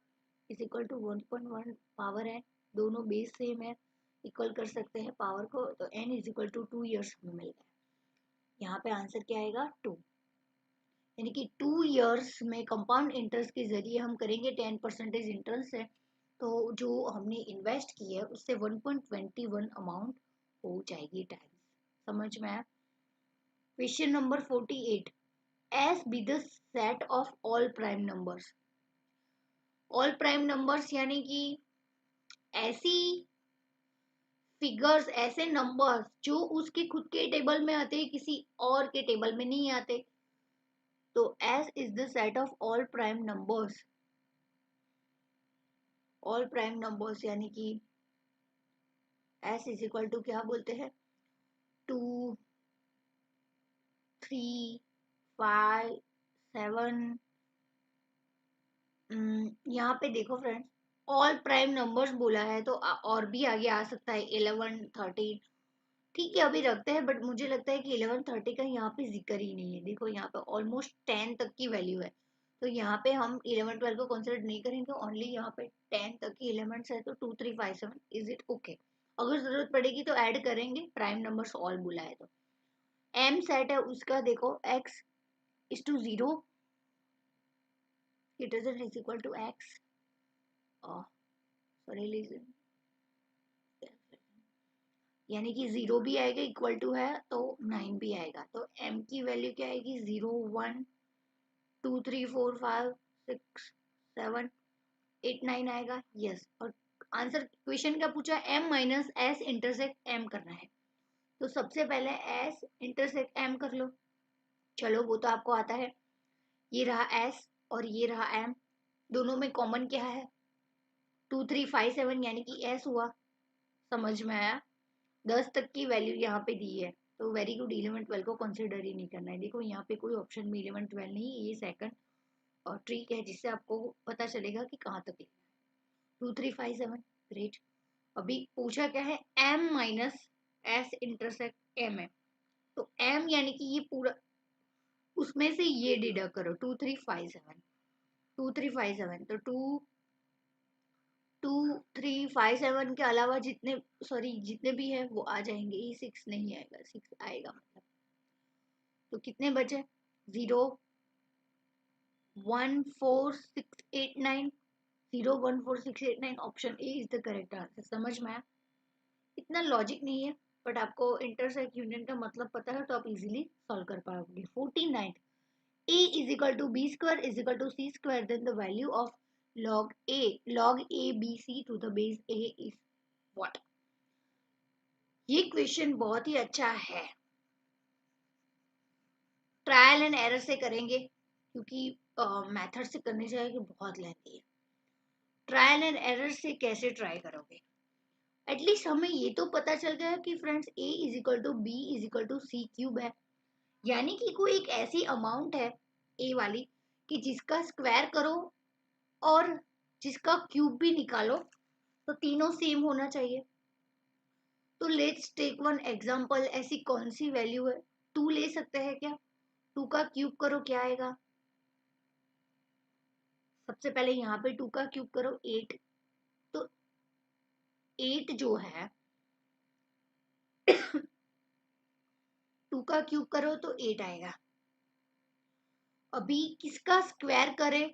is equal to 1.1 power है, दोनों बेस सेम है, इक्वल कर सकते हैं पावर को, तो n is equal to 2 years में मिल गया। यहाँ पे आंसर क्या आएगा 2, यानी कि 2 ईयर्स में कंपाउंड इंटरेस्ट के जरिए हम करेंगे 10% इंटरेस्ट है, तो जो हमने इन्वेस्ट की है उससे 1.21 अमाउंट हो जाएगी टाइम्स। समझ में आया? Question number 48, S be the set of all prime numbers. All prime numbers यानी कि ऐसी फिगर्स, ऐसे नंबर्स जो उसके खुद के टेबल में आते हैं, किसी और के टेबल में नहीं आते। तो S is the set of all prime numbers. All prime numbers यानी कि S इज इक्वल टू क्या बोलते हैं, 2, 3, 5, 7। यहाँ पे देखो फ्रेंड्स, ऑल प्राइम नंबर्स बोला है तो और भी आगे आ सकता है 11, 13। ठीक है अभी रखते हैं, बट मुझे लगता है कि 11, 30 का यहाँ पे जिक्र ही नहीं है। देखो यहाँ पे ऑलमोस्ट 10 तक की वैल्यू है, तो यहाँ पे हम 11, 12 को कंसिडर नहीं करेंगे, ओनली यहाँ पे 10 तक की एलिमेंट्स है। तो 2, 3, 5, 7 इज इट ओके। अगर जरूरत पड़ेगी तो ऐड करेंगे, प्राइम नंबर्स ऑल बुला है तो। एम सेट है उसका, देखो x is to 0, it is equal to x, sorry यानी कि 0 भी आएगा, इक्वल टू है तो 9 भी आएगा। तो m की वैल्यू क्या आएगी, 0, 1, 2, 3, 4, 5, 6, 7, 8, 9 आएगा। यस, और आंसर क्वेश्चन क्या पूछा, m minus S intersect m करना है। तो सबसे पहले s इंटरसेक्ट m कर लो। चलो वो तो आपको आता है। ये रहा s और ये रहा m, दोनों में कॉमन क्या है, 2, 3, 5, 7 यानी कि s हुआ। समझ में आया? 10 तक की वैल्यू यहाँ पे दी है, तो वेरी गुड, 11, 12 को कंसिडर ही नहीं करना है। देखो यहाँ पे कोई ऑप्शन में 11, 12 नहीं, ये सेकंड और ट्रिक है जिससे आपको पता चलेगा कि कहाँ तक लिखना है। 2, 3, 5, 7 ग्रेट। अभी पूछा क्या है, m minus S intersect m है। तो m यानी कि ये पूरा, उसमें से ये डिडक्ट करो, 2, 3, 5, 7, 2, 3, 5, 7, तो 2, 3, 5, 7 के अलावा जितने, सॉरी जितने भी है वो आ जाएंगे, ये 6 नहीं आएगा, 6 आएगा मतलब। तो कितने बचे, 0, 1, 4, 6, 8, 9, 0, 1, 4, 6, 8, 9, option A is the correct answer. समझ में आया? इतना लॉजिक नहीं है, बट आपको इंटरसेक्ट यूनियन का मतलब पता है तो आप इजीली सॉल्व कर पाओगे। 49, a is equal to b square is equal to c square, then the value of log a b c to the base a is what? ये क्वेश्चन बहुत ही अच्छा है, ट्रायल एंड एरर से करेंगे क्योंकि method से करने जाएंगे बहुत लेंथी है। ट्रायल एंड एरर से कैसे ट्राई करोगे, एटलीस्ट हमें ये तो पता चल गया कि friends a is equal to B is equal to C cube है, यानी कि कोई एक ऐसी अमाउंट है a वाली कि जिसका स्क्वायर करो और जिसका क्यूब भी निकालो तो तीनों सेम होना चाहिए। तो लेट्स टेक वन एग्जांपल, ऐसी कौन सी वैल्यू है, 2 ले सकते हैं क्या, 2 का क्यूब करो क्या आएगा, सबसे पहले यहाँ पे 2 का क्यूब करो 8, तो 8 जो है 2 का क्यूब करो तो 8 आएगा। अभी किसका स्क्वायर करे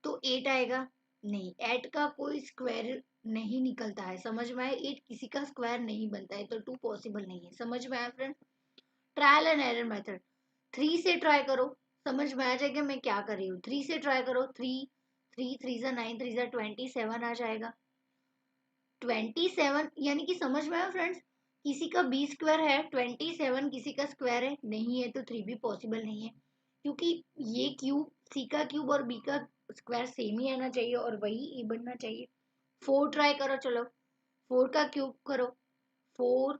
तो 8 आएगा, नहीं 8 का कोई स्क्वायर नहीं निकलता है। समझ में आया? 8 किसी का स्क्वायर नहीं बनता है, तो 2 पॉसिबल नहीं है। समझ में आया friend? Trial and error method. 3 से ट्राई करो, समझ में आ जाएगा मैं क्या कर रही हूँ। 3 से ट्राई करो, 3, 3, 3 जा 9, 3 जा 27 आ जाएगा। 27 यानी कि समझ में आया फ्रेंड्स, किसी का बी स्क्वायर है, 27 किसी का स्क्वायर है नहीं है, तो 3 भी पॉसिबल नहीं है, क्योंकि ये क्यूब, सी का क्यूब और बी का स्क्वायर सेम ही आना चाहिए और वही ए बनना चाहिए। 4 ट्राई करो, चलो 4 का क्यूब करो, 4,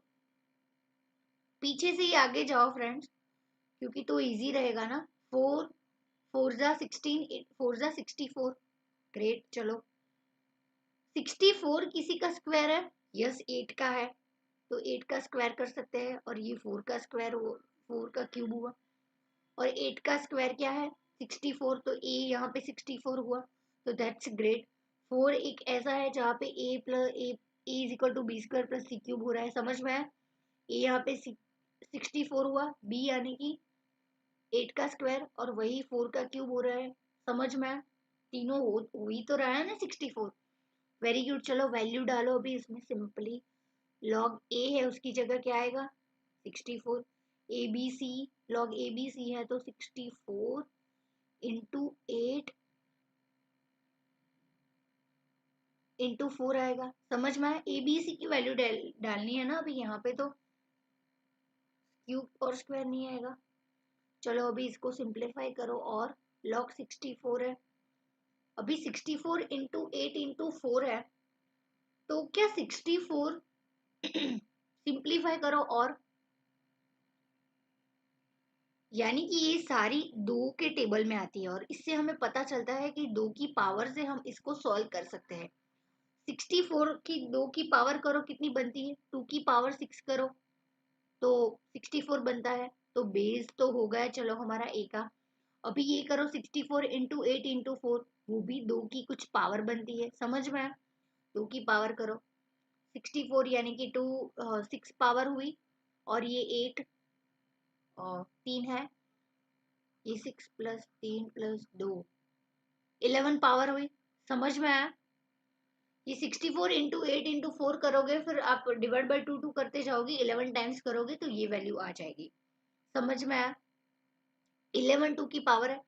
पीछे से ही आगे जाओ फ्रेंड्स, क्योंकि तो इजी रहेगा ना। 4 4 जा 16, 4 जा 64। ग्रेट, चलो 64 किसी का स्क्वायर है, यस 8 का है, तो 8 का स्क्वायर कर सकते हैं। और ये 4 का स्क्वायर, वो 4 का क्यूब हुआ। और 8 का स्क्वायर क्या है, 64, तो ए यहाँ पे 64 हुआ। तो दैट्स ग्रेट। 4 एक ऐसा है जहाँ पे A plus A is equal to B square plus C cube हो रहा है, समझ में आया। ए यहाँ पे 64 हुआ, बी यानी कि 8 का स्क्वायर, और वही 4 का क्यूब हो रहा है, समझ में आया। तीनों हो ही तो रहा है ना 64। वेरी गुड, चलो वैल्यू डालो अभी इसमें सिंपली। लॉग ए है, उसकी जगह क्या आएगा 64। A B C, log A B C है तो 64 इंटू 8 इंटू 4 आएगा, समझ में आया। ए बी सी की वैल्यू डालनी है ना अभी यहाँ पे, तो क्यूब और स्क्वायर नहीं आएगा। चलो अभी इसको सिंप्लीफाई करो, और लॉग 64 है, अभी 64 इंटू 8 इंटू 4 है, तो क्या 64 सिंप्लीफाई करो, और यानी कि ये सारी दो के टेबल में आती है, और इससे हमें पता चलता है कि दो की पावर से हम इसको सॉल्व कर सकते हैं। 64 की दो की पावर करो कितनी बनती है, 2 की पावर 6 करो तो 64 बनता है। तो बेस तो हो गया चलो हमारा ए का। अभी ये करो 64 इंटू 8 इंटू 4, वो भी दो की कुछ पावर बनती है, समझ में आया। दो की पावर करो 64 यानी कि 6 पावर हुई, और ये 8 3 है, ये 6 प्लस 3 प्लस 2 11 पावर हुई, समझ में आया। ये 64 इंटू 8 इंटू 4 करोगे, फिर आप डिवाइड बाई 2 करते जाओगे, 11 टाइम्स करोगे तो ये वैल्यू आ जाएगी, समझ में आया। 11 2 की पावर है।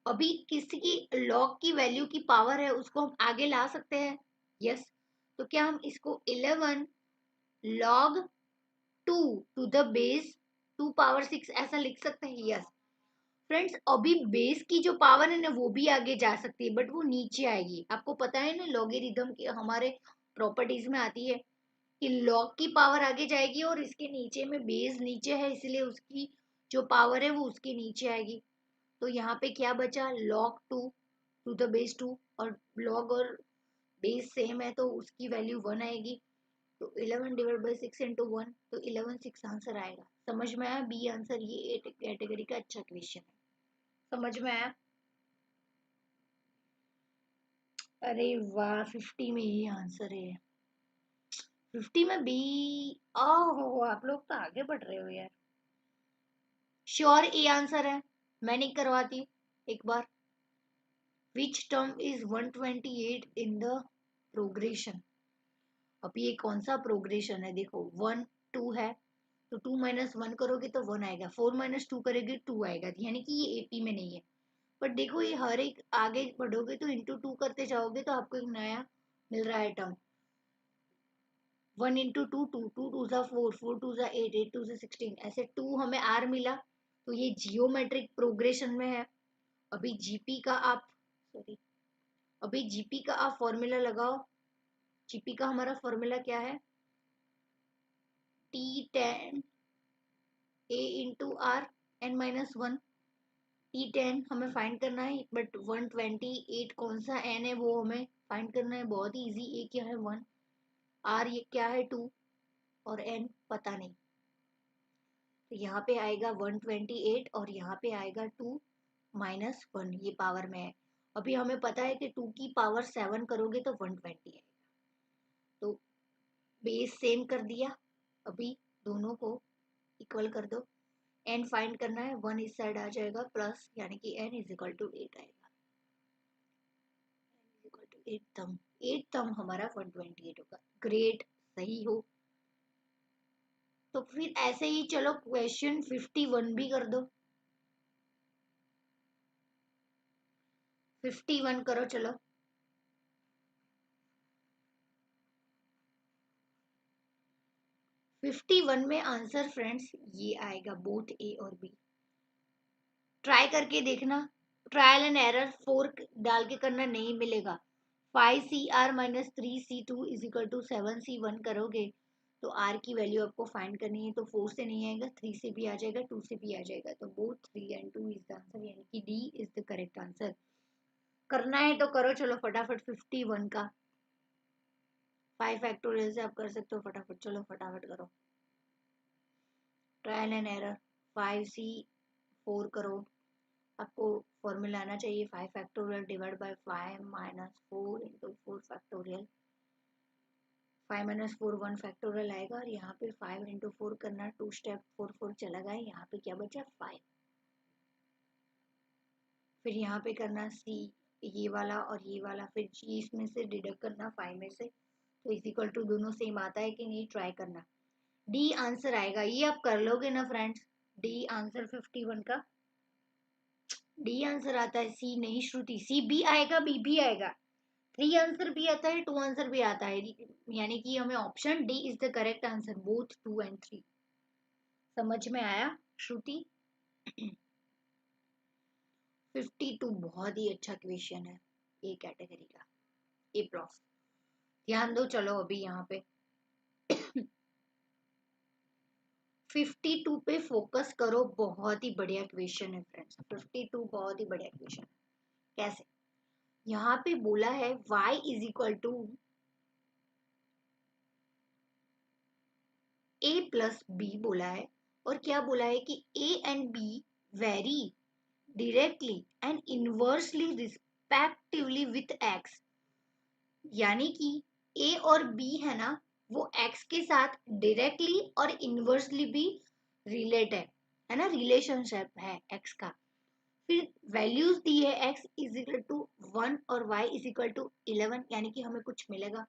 अभी किसी की लॉग की वैल्यू की पावर है, उसको हम आगे ला सकते हैं, यस। तो क्या हम इसको 11 log 2 to the base 2 power 6 ऐसा लिख सकते हैं, यस। फ्रेंड्स अभी बेस की जो पावर है ना वो भी आगे जा सकती है, बट वो नीचे आएगी। आपको पता है ना लॉगरिथम की हमारे प्रॉपर्टीज में आती है कि लॉग की पावर आगे जाएगी, और इसके नीचे में बेस नीचे है, इसलिए उसकी जो पावर है वो उसके नीचे आएगी। तो यहाँ पे क्या बचा, लॉग 2 टू द बेस 2, और लॉग और बेस सेम है तो उसकी वैल्यू 1 आएगी। तो 11 डिवाइड बाई 6 इंटू 1, तो 11 6 आंसर आएगा, समझ में आया। बी आंसर, ये कैटेगरी का अच्छा क्वेश्चन है, समझ में आया। अरे वाह, 50 में ये आंसर है, 50 में बी। ओहो, आप लोग तो आगे बढ़ रहे हो यार। श्योर ए आंसर है, मैं नहीं करवाती एक बार। Which term is 128 in the progression. अब ये कौन सा प्रोग्रेशन है, देखो 1 2 है, तो 2 माइनस 1 करोगे तो 1 आएगा, 4 माइनस 2 करोगे 2 आएगा, यानी कि ये एपी में नहीं है। बट देखो ये हर एक आगे बढ़ोगे तो इंटू 2 करते जाओगे तो आपको एक नया मिल रहा है टर्म। 1 इंटू 2 2, 2 2 जा 4, 4 2 जा 8, 8 2 जा 16, ऐसे 2 हमें आर मिला। तो ये जियोमेट्रिक प्रोग्रेशन में है। अभी जीपी का आप सॉरी अभी जीपी का आप फॉर्मूला लगाओ। जीपी का हमारा फॉर्मूला क्या है, T10 A into R n minus 1। T10 हमें फाइंड करना है, बट 128 कौन सा n है वो हमें फाइंड करना है, बहुत ही इजी। A क्या है 1, R ये क्या है 2, और n पता नहीं। तो यहाँ पे आएगा 128, और यहाँ पे आएगा 2 माइनस 1, ये पावर में है। अभी हमें पता है कि 2 की पावर 7 करोगे तो 120 है। तो बेस सेम कर दिया, अभी दोनों को इक्वल कर दो। n फाइंड करना है, 1 इस साइड आ जाएगा प्लस, यानी कि n इज इक्वल टू 8 आएगा। 8 तम 8 तम हमारा 128 होगा। ग्रेट, सही हो। तो फिर ऐसे ही चलो क्वेश्चन 51 भी कर दो। 51 करो चलो। 51 में आंसर फ्रेंड्स ये आएगा, बोथ ए और बी। ट्राई करके देखना, ट्रायल एंड एरर 4 डाल के करना, नहीं मिलेगा। 5CR minus 3C2 is equal to 7C1 करोगे तो आर की वैल्यू आपको फाइंड करनी है, तो 4 से नहीं आएगा, 3 से भी आ जाएगा, 2 से भी आ जाएगा, तो both 3 and 2 is the answer, यानी कि D is the correct answer. करना है तो करो, चलो फटाफट 51 का 5 फैक्टोरियल से आप कर सकते हो फटाफट, चलो फटाफट करो। ट्रायल एंड एरर, 5c 4 करो, आपको फॉर्मूला आना चाहिए 5 factorial divide by 5 minus 4 into 4 factorial. 5 minus 4 1 factorial आएगा, और यहाँ पे 5 इंटू 4 करना, 2 स्टेप 4 4 चला गया, यहाँ पे क्या बचा 5। फिर यहाँ पे करना सी ये वाला और ये वाला, फिर जी इसमें से डिडक्ट करना 5 में से, तो इज इक्वल टू दोनों सेम आता है कि नहीं ट्राई करना। डी आंसर आएगा, ये आप कर लोगे ना फ्रेंड्स, डी आंसर 51 का डी आंसर आता है, सी नहीं श्रुति, सी बी आएगा, बी भी आएगा, 3 आंसर भी आता है, 2 आंसर भी आता है, यानी कि हमें option D is the correct answer, both 2 and 3। समझ में आया श्रुति? 52 बहुत ही अच्छा क्वेश्चन है, ए कैटेगरी का, ए प्लस। ध्यान दो, चलो अभी यहाँ पे 52 पे फोकस करो, बहुत ही बढ़िया क्वेश्चन है फ्रेंड्स, 52 बहुत ही बढ़िया क्वेश्चन। कैसे? यहाँ पे बोला है y is equal to a plus B बोला है, और क्या बोला है कि a and b vary directly and inversely respectively with x, यानी कि a और b है ना, वो x के साथ डायरेक्टली और इनवर्सली भी रिलेट है ना, रिलेशनशिप है x का। फिर वैल्यूज दी है x इज इक्वल टू 1 और y इज इक्वल टू 11, यानी कि हमें कुछ मिलेगा,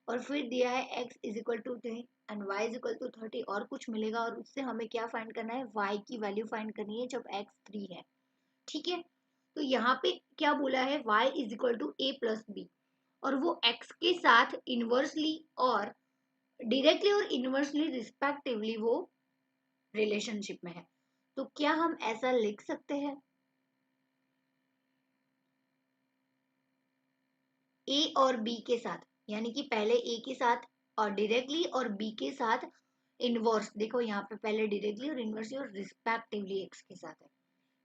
और फिर दिया है x is equal to 3 and y is equal to 30 और कुछ मिलेगा, और उससे हमें क्या फाइंड करना है, y की वैल्यू फाइंड करनी है जब x 3 है। ठीक है, तो यहाँ पे क्या बोला है, y is equal to A plus B, और वो x के साथ इनवर्सली और डायरेक्टली और इनवर्सली रिस्पेक्टिवली वो रिलेशनशिप में है। तो क्या हम ऐसा लिख सकते हैं, ए और बी के साथ, यानी कि पहले ए के साथ और डायरेक्टली और बी के साथ इनवर्स, देखो यहाँ पे पहले डायरेक्टली और इनवर्सली और रिस्पेक्टिवली एक्स के साथ है,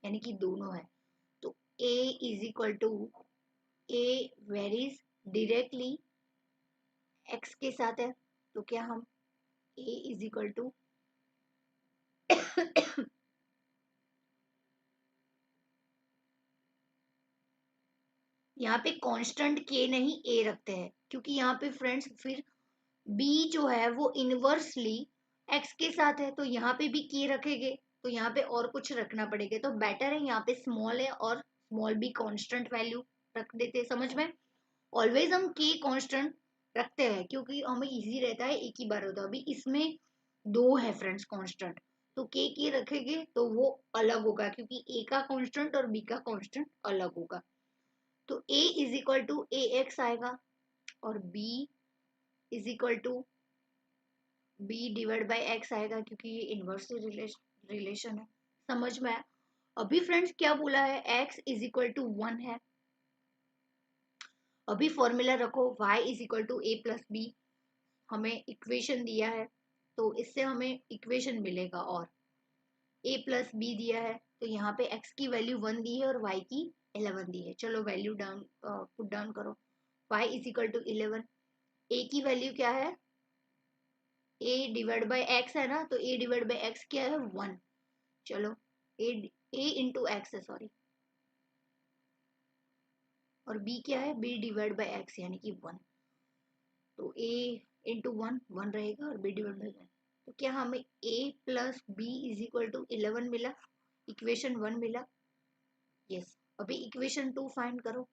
यानी कि दोनों है। तो A is equal to A varies directly X के साथ है, तो क्या हम ए इज इक्वल टू यहाँ पे कांस्टेंट के नहीं ए रखते हैं, क्योंकि यहाँ पे फ्रेंड्स फिर बी जो है वो इनवर्सली एक्स के साथ है, तो यहाँ पे भी के रखेंगे, तो यहाँ पे और कुछ रखना पड़ेगा, तो बेटर है यहाँ पे स्मॉल है और स्मॉल बी कांस्टेंट वैल्यू रख देते हैं। समझ में? ऑलवेज हम के कांस्टेंट रखते हैं क्योंकि हमें इजी रहता है, एक ही बार होता है। अभी इसमें दो है फ्रेंड्स कांस्टेंट, तो के रखेंगे तो वो अलग होगा, क्योंकि ए का कांस्टेंट और बी का कांस्टेंट अलग होगा। तो a is equal to A X आएगा, और b is equal to B divide by X आएगा, क्योंकि ये इनवर्स रिलेशन है। समझ में आया? अभी फ्रेंड्स क्या बोला है, x इज इक्वल टू 1 है, अभी फॉर्मूला रखो y is equal to A plus B, हमें इक्वेशन दिया है तो इससे हमें इक्वेशन मिलेगा, और a प्लस बी दिया है, तो यहाँ पे x की वैल्यू 1 दी है और y की 11 दी है। चलो वैल्यू डाउन पुट डाउन करो, y is equal to 11, a की वैल्यू क्या है, a डिवाइड बाई एक्स है ना, तो a डिवाइड बाई एक्स क्या है 1, चलो a इंटू एक्स है सॉरी, और b क्या है, b डिवाइड बाई एक्स यानी कि 1, तो a इंटू 1 1 रहेगा और b डिवाइड बाई 1, तो क्या हमें a plus B is equal to 11 मिला, इक्वेशन 1 मिला। यस, अभी इक्वेशन 2 फाइंड करो,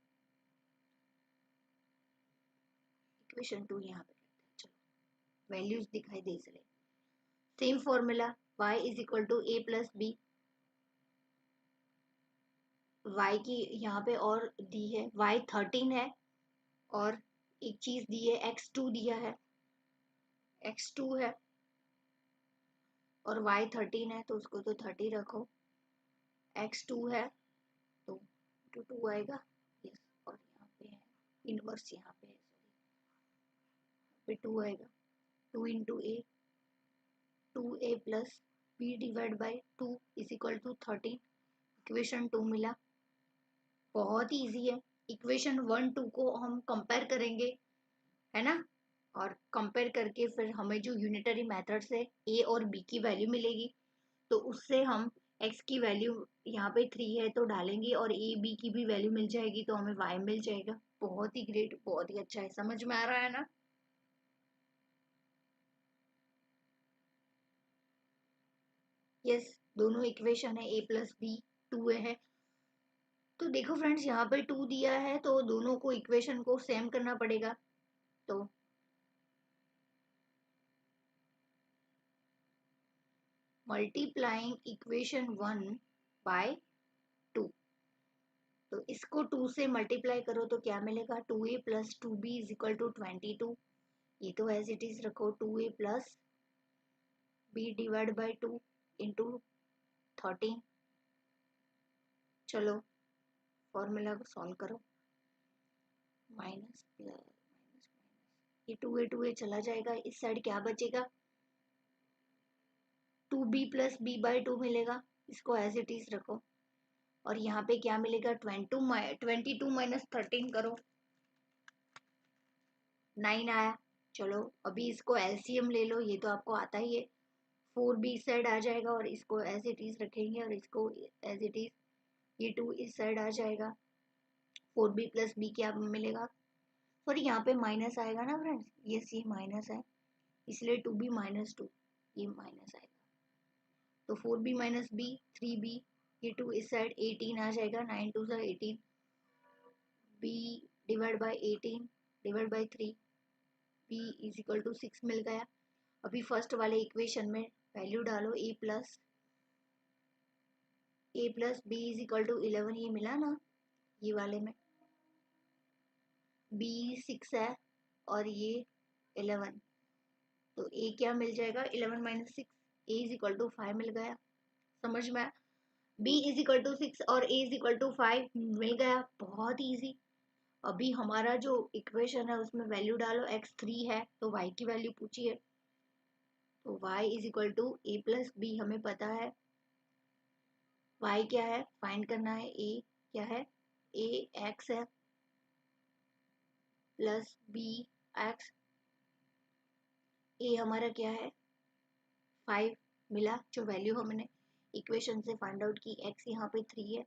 इक्वेशन 2 यहाँ पे चलो वैल्यूज दिखाई दे इसलिए same formula, y is equal to A plus B, y की यहाँ पे और दी है y 13 है, और एक चीज दी है x2 दिया है, x2 है और y 13 है, तो उसको तो 30 रखो, x2 है तो 2 आएगा। यस, और यहाँ पे है इनवर्स, यहाँ पे है सॉरी, पे 2 आएगा, 2 into A 2a plus B divide by 2 is equal to 13। Equation 2 मिला। बहुत ही ईजी है। इक्वेशन 1 2 को हम कंपेयर करेंगे, है ना, और कंपेयर करके फिर हमें जो यूनिटरी मेथड से ए और बी की वैल्यू मिलेगी, तो उससे हम एक्स की वैल्यू यहाँ पे 3 है तो डालेंगे और ए बी की भी वैल्यू मिल जाएगी तो हमें वाई मिल जाएगा। बहुत ही ग्रेट, बहुत ही अच्छा है। समझ में आ रहा है ना? यस, दोनों इक्वेशन है, ए प्लस बी 2 है। तो देखो फ्रेंड्स, यहाँ पे 2 दिया है तो दोनों को इक्वेशन को सेम करना पड़ेगा। तो मल्टीप्लाइंग इक्वेशन 1 बाय 2, तो इसको 2 से मल्टीप्लाई करो तो क्या मिलेगा? 2a plus 2b is equal to 22। ये तो एज इट इज रखो, 2a plus B divide by 2 into 13। चलो फॉर्मूला को सॉल्व करो। माइनस प्लस माइनस, ये 2a चला जाएगा, इस साइड क्या बचेगा? 2b प्लस बी बाई 2 मिलेगा, इसको एज इट इज रखो। और यहाँ पे क्या मिलेगा? 22 माइनस 13 करो, 9 आया। चलो अभी इसको एलसीएम ले लो, ये तो आपको आता ही है। 4b इस साइड आ जाएगा और इसको एज इट इज रखेंगे और इसको एज इट इज, ये 2 इस साइड आ जाएगा। 4b प्लस बी क्या मिलेगा? सॉरी, यहाँ पे माइनस आएगा ना फ्रेंड्स, ये माइनस है, इसलिए 2b माइनस 2, ये माइनस आएगा। तो 4b माइनस बी 3b, ये 2 इस साइड 18 आ जाएगा, 9 2 सा 18, b divide by 18 divide by 3, b is equal to 6 मिल गया। अभी फर्स्ट वाले इक्वेशन में वैल्यू डालो, A plus B is equal to 11, ये मिला ना, ये वाले में b 6 है और ये 11, तो a क्या मिल जाएगा? 11 minus 6, a is equal to 5 मिल गया। समझ में? b इज इक्वल टू 6 और a इज इक्वल टू 5 मिल गया। बहुत इजी। अभी हमारा जो इक्वेशन है उसमें वैल्यू डालो, x 3 है तो y की वैल्यू पूछी है, तो y is equal to a plus B हमें पता है। y क्या है फाइंड करना है, a क्या है? a x है प्लस b x, a हमारा क्या है? 5 मिला, जो वैल्यू हमने इक्वेशन से फाइंड आउट की। x यहाँ पे 3 है,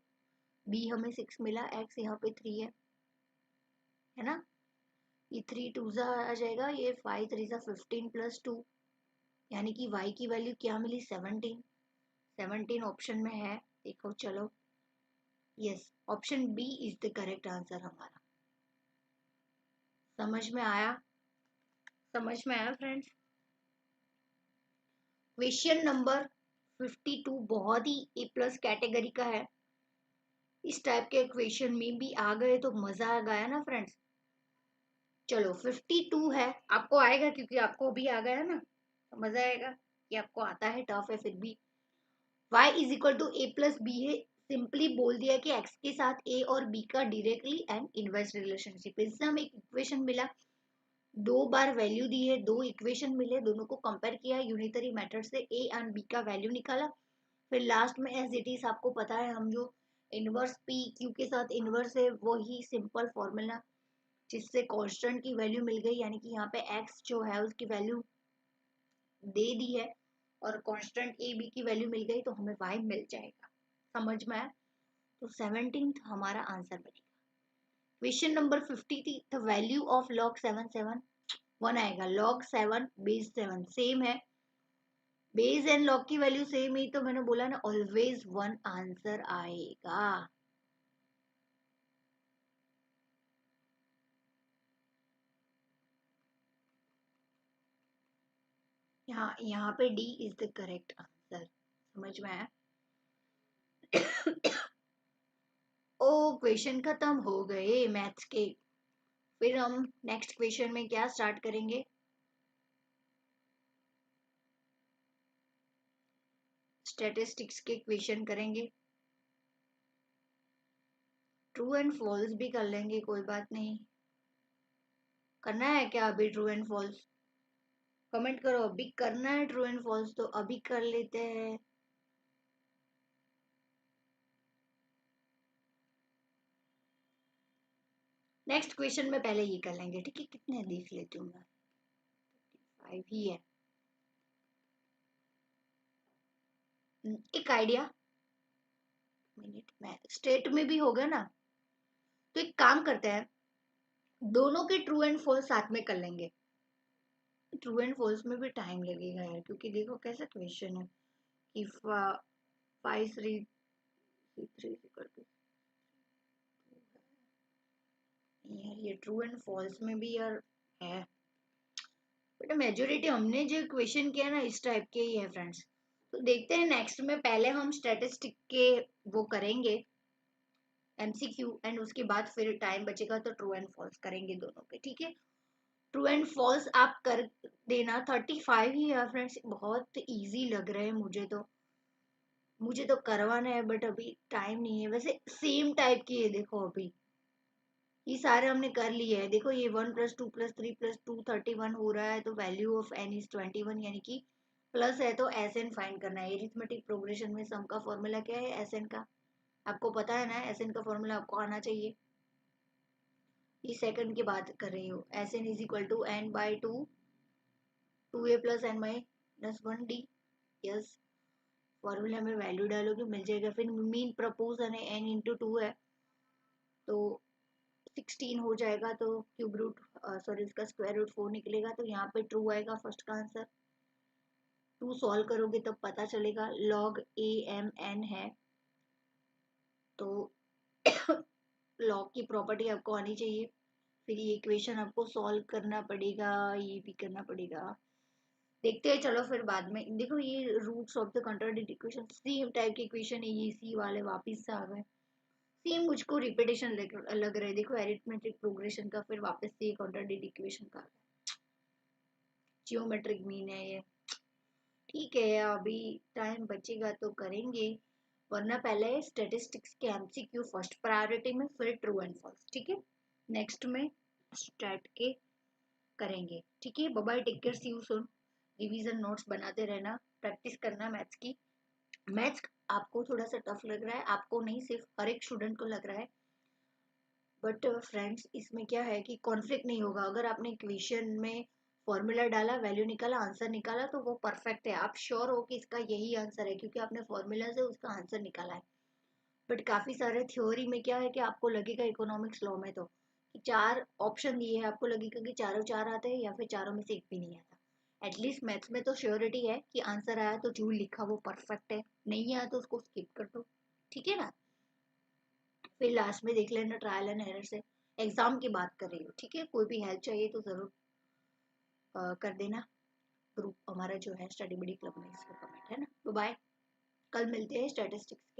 b हमें 6 मिला, x यहाँ पे 3 है ना। ये 3 2 आ जाएगा, ये 5 3 15 प्लस 2, यानी कि y की वैल्यू क्या मिली? 17। 17 ऑप्शन में है, देखो चलो। Yes, option B is the correct answer हमारा। समझ में आया? समझ में आया फ्रेंड्स? क्वेश्चन नंबर 52 बहुत ही ए प्लस कैटेगरी का है। इस टाइप के क्वेश्चन में भी आ गए तो मजा आ गया ना फ्रेंड्स। चलो 52 है, आपको आएगा क्योंकि आपको भी आ गया ना, तो मजा आएगा कि आपको आता है। टफ है फिर भी। y is equal to A plus B है, सिंपली बोल दिया कि x के साथ a और b का डायरेक्टली एंड इनवर्स रिलेशनशिप। इससे हमें एक इक्वेशन मिला, 2 बार वैल्यू दी है, 2 इक्वेशन मिले, दोनों को कंपेयर किया यूनिटरी मेथड से, a एंड b का वैल्यू निकाला। फिर लास्ट में एज इट इज आपको पता है, हम जो इनवर्स p q के साथ इनवर्स है वही सिंपल फॉर्मूला, जिससे कांस्टेंट की वैल्यू मिल गई, यानी कि यहाँ पे x जो है उसकी वैल्यू दे दी है और कांस्टेंट ए बी की वैल्यू मिल गई तो हमें y मिल जाएगा। समझ में आया? तो 17th हमारा आंसर बनेगा। क्वेश्चन नंबर 50 थी, द वैल्यू ऑफ log 7 7 1 आएगा। log 7 बेस 7 सेम है, बेस एंड log की वैल्यू सेम ही, तो मैंने बोला ना ऑलवेज 1 आंसर आएगा। यहाँ पे D is the correct answer. समझ में आया? ओ, क्वेश्चन खत्म हो गए मैथ्स के। फिर हम नेक्स्ट क्वेश्चन में क्या स्टार्ट करेंगे? स्टैटिस्टिक्स के क्वेश्चन करेंगे। ट्रू एंड फॉल्स भी कर लेंगे, कोई बात नहीं। करना है क्या अभी ट्रू एंड फॉल्स? कमेंट करो, अभी करना है ट्रू एंड फॉल्स तो अभी कर लेते हैं। नेक्स्ट क्वेश्चन में पहले ये कर लेंगे, ठीक है? कितने देख लेती हूँ मैं, 5 ही है। एक आइडिया, मिनट में स्टेट में भी होगा ना, तो एक काम करते हैं, दोनों के ट्रू एंड फॉल्स साथ में कर लेंगे। ट्रू एंड फॉल्स में भी टाइम लगेगा यार, क्योंकि देखो कैसा क्वेश्चन है कि 5 3 करके यार, ये ट्रू एंड फॉल्स में भी यार है, बट मेजोरिटी हमने जो क्वेश्चन किया ना इस टाइप के ही है फ्रेंड्स। तो देखते हैं नेक्स्ट में, पहले हम स्टैटिस्टिक के वो करेंगे एमसीक्यू, एंड उसके बाद फिर टाइम बचेगा तो ट्रू एंड फॉल्स करेंगे दोनों के, ठीक है? ट्रू एंड फॉल्स आप कर देना। 35 ही है फ्रेंड्स, बहुत इजी लग रहे हैं मुझे तो करवाना है, बट अभी टाइम नहीं है। वैसे सेम टाइप की है, देखो अभी ये सारे हमने कर लिए हैं। देखो ये 1 + 2 + 3 + 2 31 हो रहा है, तो वैल्यू ऑफ n इज 21, यानी कि प्लस है तो एस एन फाइंड करना है। एरिथमेटिक प्रोग्रेशन में सम का फॉर्मूला क्या है? एस एन का आपको पता है ना, एस एन का फॉर्मूला आपको आना चाहिए। ये सेकंड की बात कर रही हूँ। S N is equal to n/2 2a + n-1d। Yes, formula में वैल्यू डालोगे मिल जाएगा। फिर मीन प्रपोज है n/2 है, तो 16 हो जाएगा, तो क्यूब रूट सॉरी उसका स्क्वायर रूट 4 निकलेगा, तो यहाँ पे ट्रू आएगा फर्स्ट का आंसर। 2 सॉल्व करोगे तब पता चलेगा। लॉग ए एम एन है, तो लॉग की प्रॉपर्टी आपको आनी चाहिए। फिर ये इक्वेशन आपको सॉल्व करना पड़ेगा, ये भी करना पड़ेगा। देखते हैं, चलो फिर बाद में। देखो ये roots of the quadratic equation same type की इक्वेशन है, ये सी वाले वापस से आ गए। सेम मुझको रिपीटेशन लग रहा है। देखो एरिथमेटिक प्रोग्रेशन का, फिर वापस से कॉन्ट्राडिक्ट इक्वेशन का, जियोमेट्रिक मीन है ये। ठीक है, अभी टाइम बचेगा तो करेंगे, वरना पहले स्टैटिस्टिक्स के एमसीक्यू फर्स्ट प्रायोरिटी में, फिर ट्रू एंड फॉल्स, ठीक है? नेक्स्ट में स्टैट के करेंगे, ठीक है? Bye bye, take care, see you soon. Revision notes बनाते रहना, प्रैक्टिस करना मैथ्स की। मैथ्स आपको थोड़ा सा टफ लग रहा है, आपको नहीं, सिर्फ हर एक स्टूडेंट को लग रहा है, बट फ्रेंड्स इसमें क्या है कि कॉन्फ्लिक्ट नहीं होगा। अगर आपने इक्वेशन में फॉर्मूला डाला, वैल्यू निकाला, आंसर निकाला, तो वो परफेक्ट है। आप श्योर हो कि इसका यही आंसर है, क्योंकि आपने फॉर्मूला से उसका आंसर निकाला है। बट काफी सारे थ्योरी में क्या है कि आपको लगेगा इकोनॉमिक्स लॉ में, तो कि 4 ऑप्शन दिए हैं, आपको लगेगा कि चारों 4 आते हैं, या फिर चारों में से एक भी नहीं आता। एटलीस्ट मैथ्स में तो श्योरिटी है कि आंसर आया तो जो लिखा वो परफेक्ट है, नहीं आया तो उसको स्किप कर दो, ठीक है ना? फिर लास्ट में देख लेना ट्रायल एंड एरर से। एग्जाम की बात कर रही हूँ, ठीक है? कोई भी हेल्प चाहिए तो जरूर कर देना। ग्रुप हमारा जो है स्टडी बडी क्लब में, इसमें कमेंट है ना। तो बाय, कल मिलते हैं स्टैटिस्टिक्स के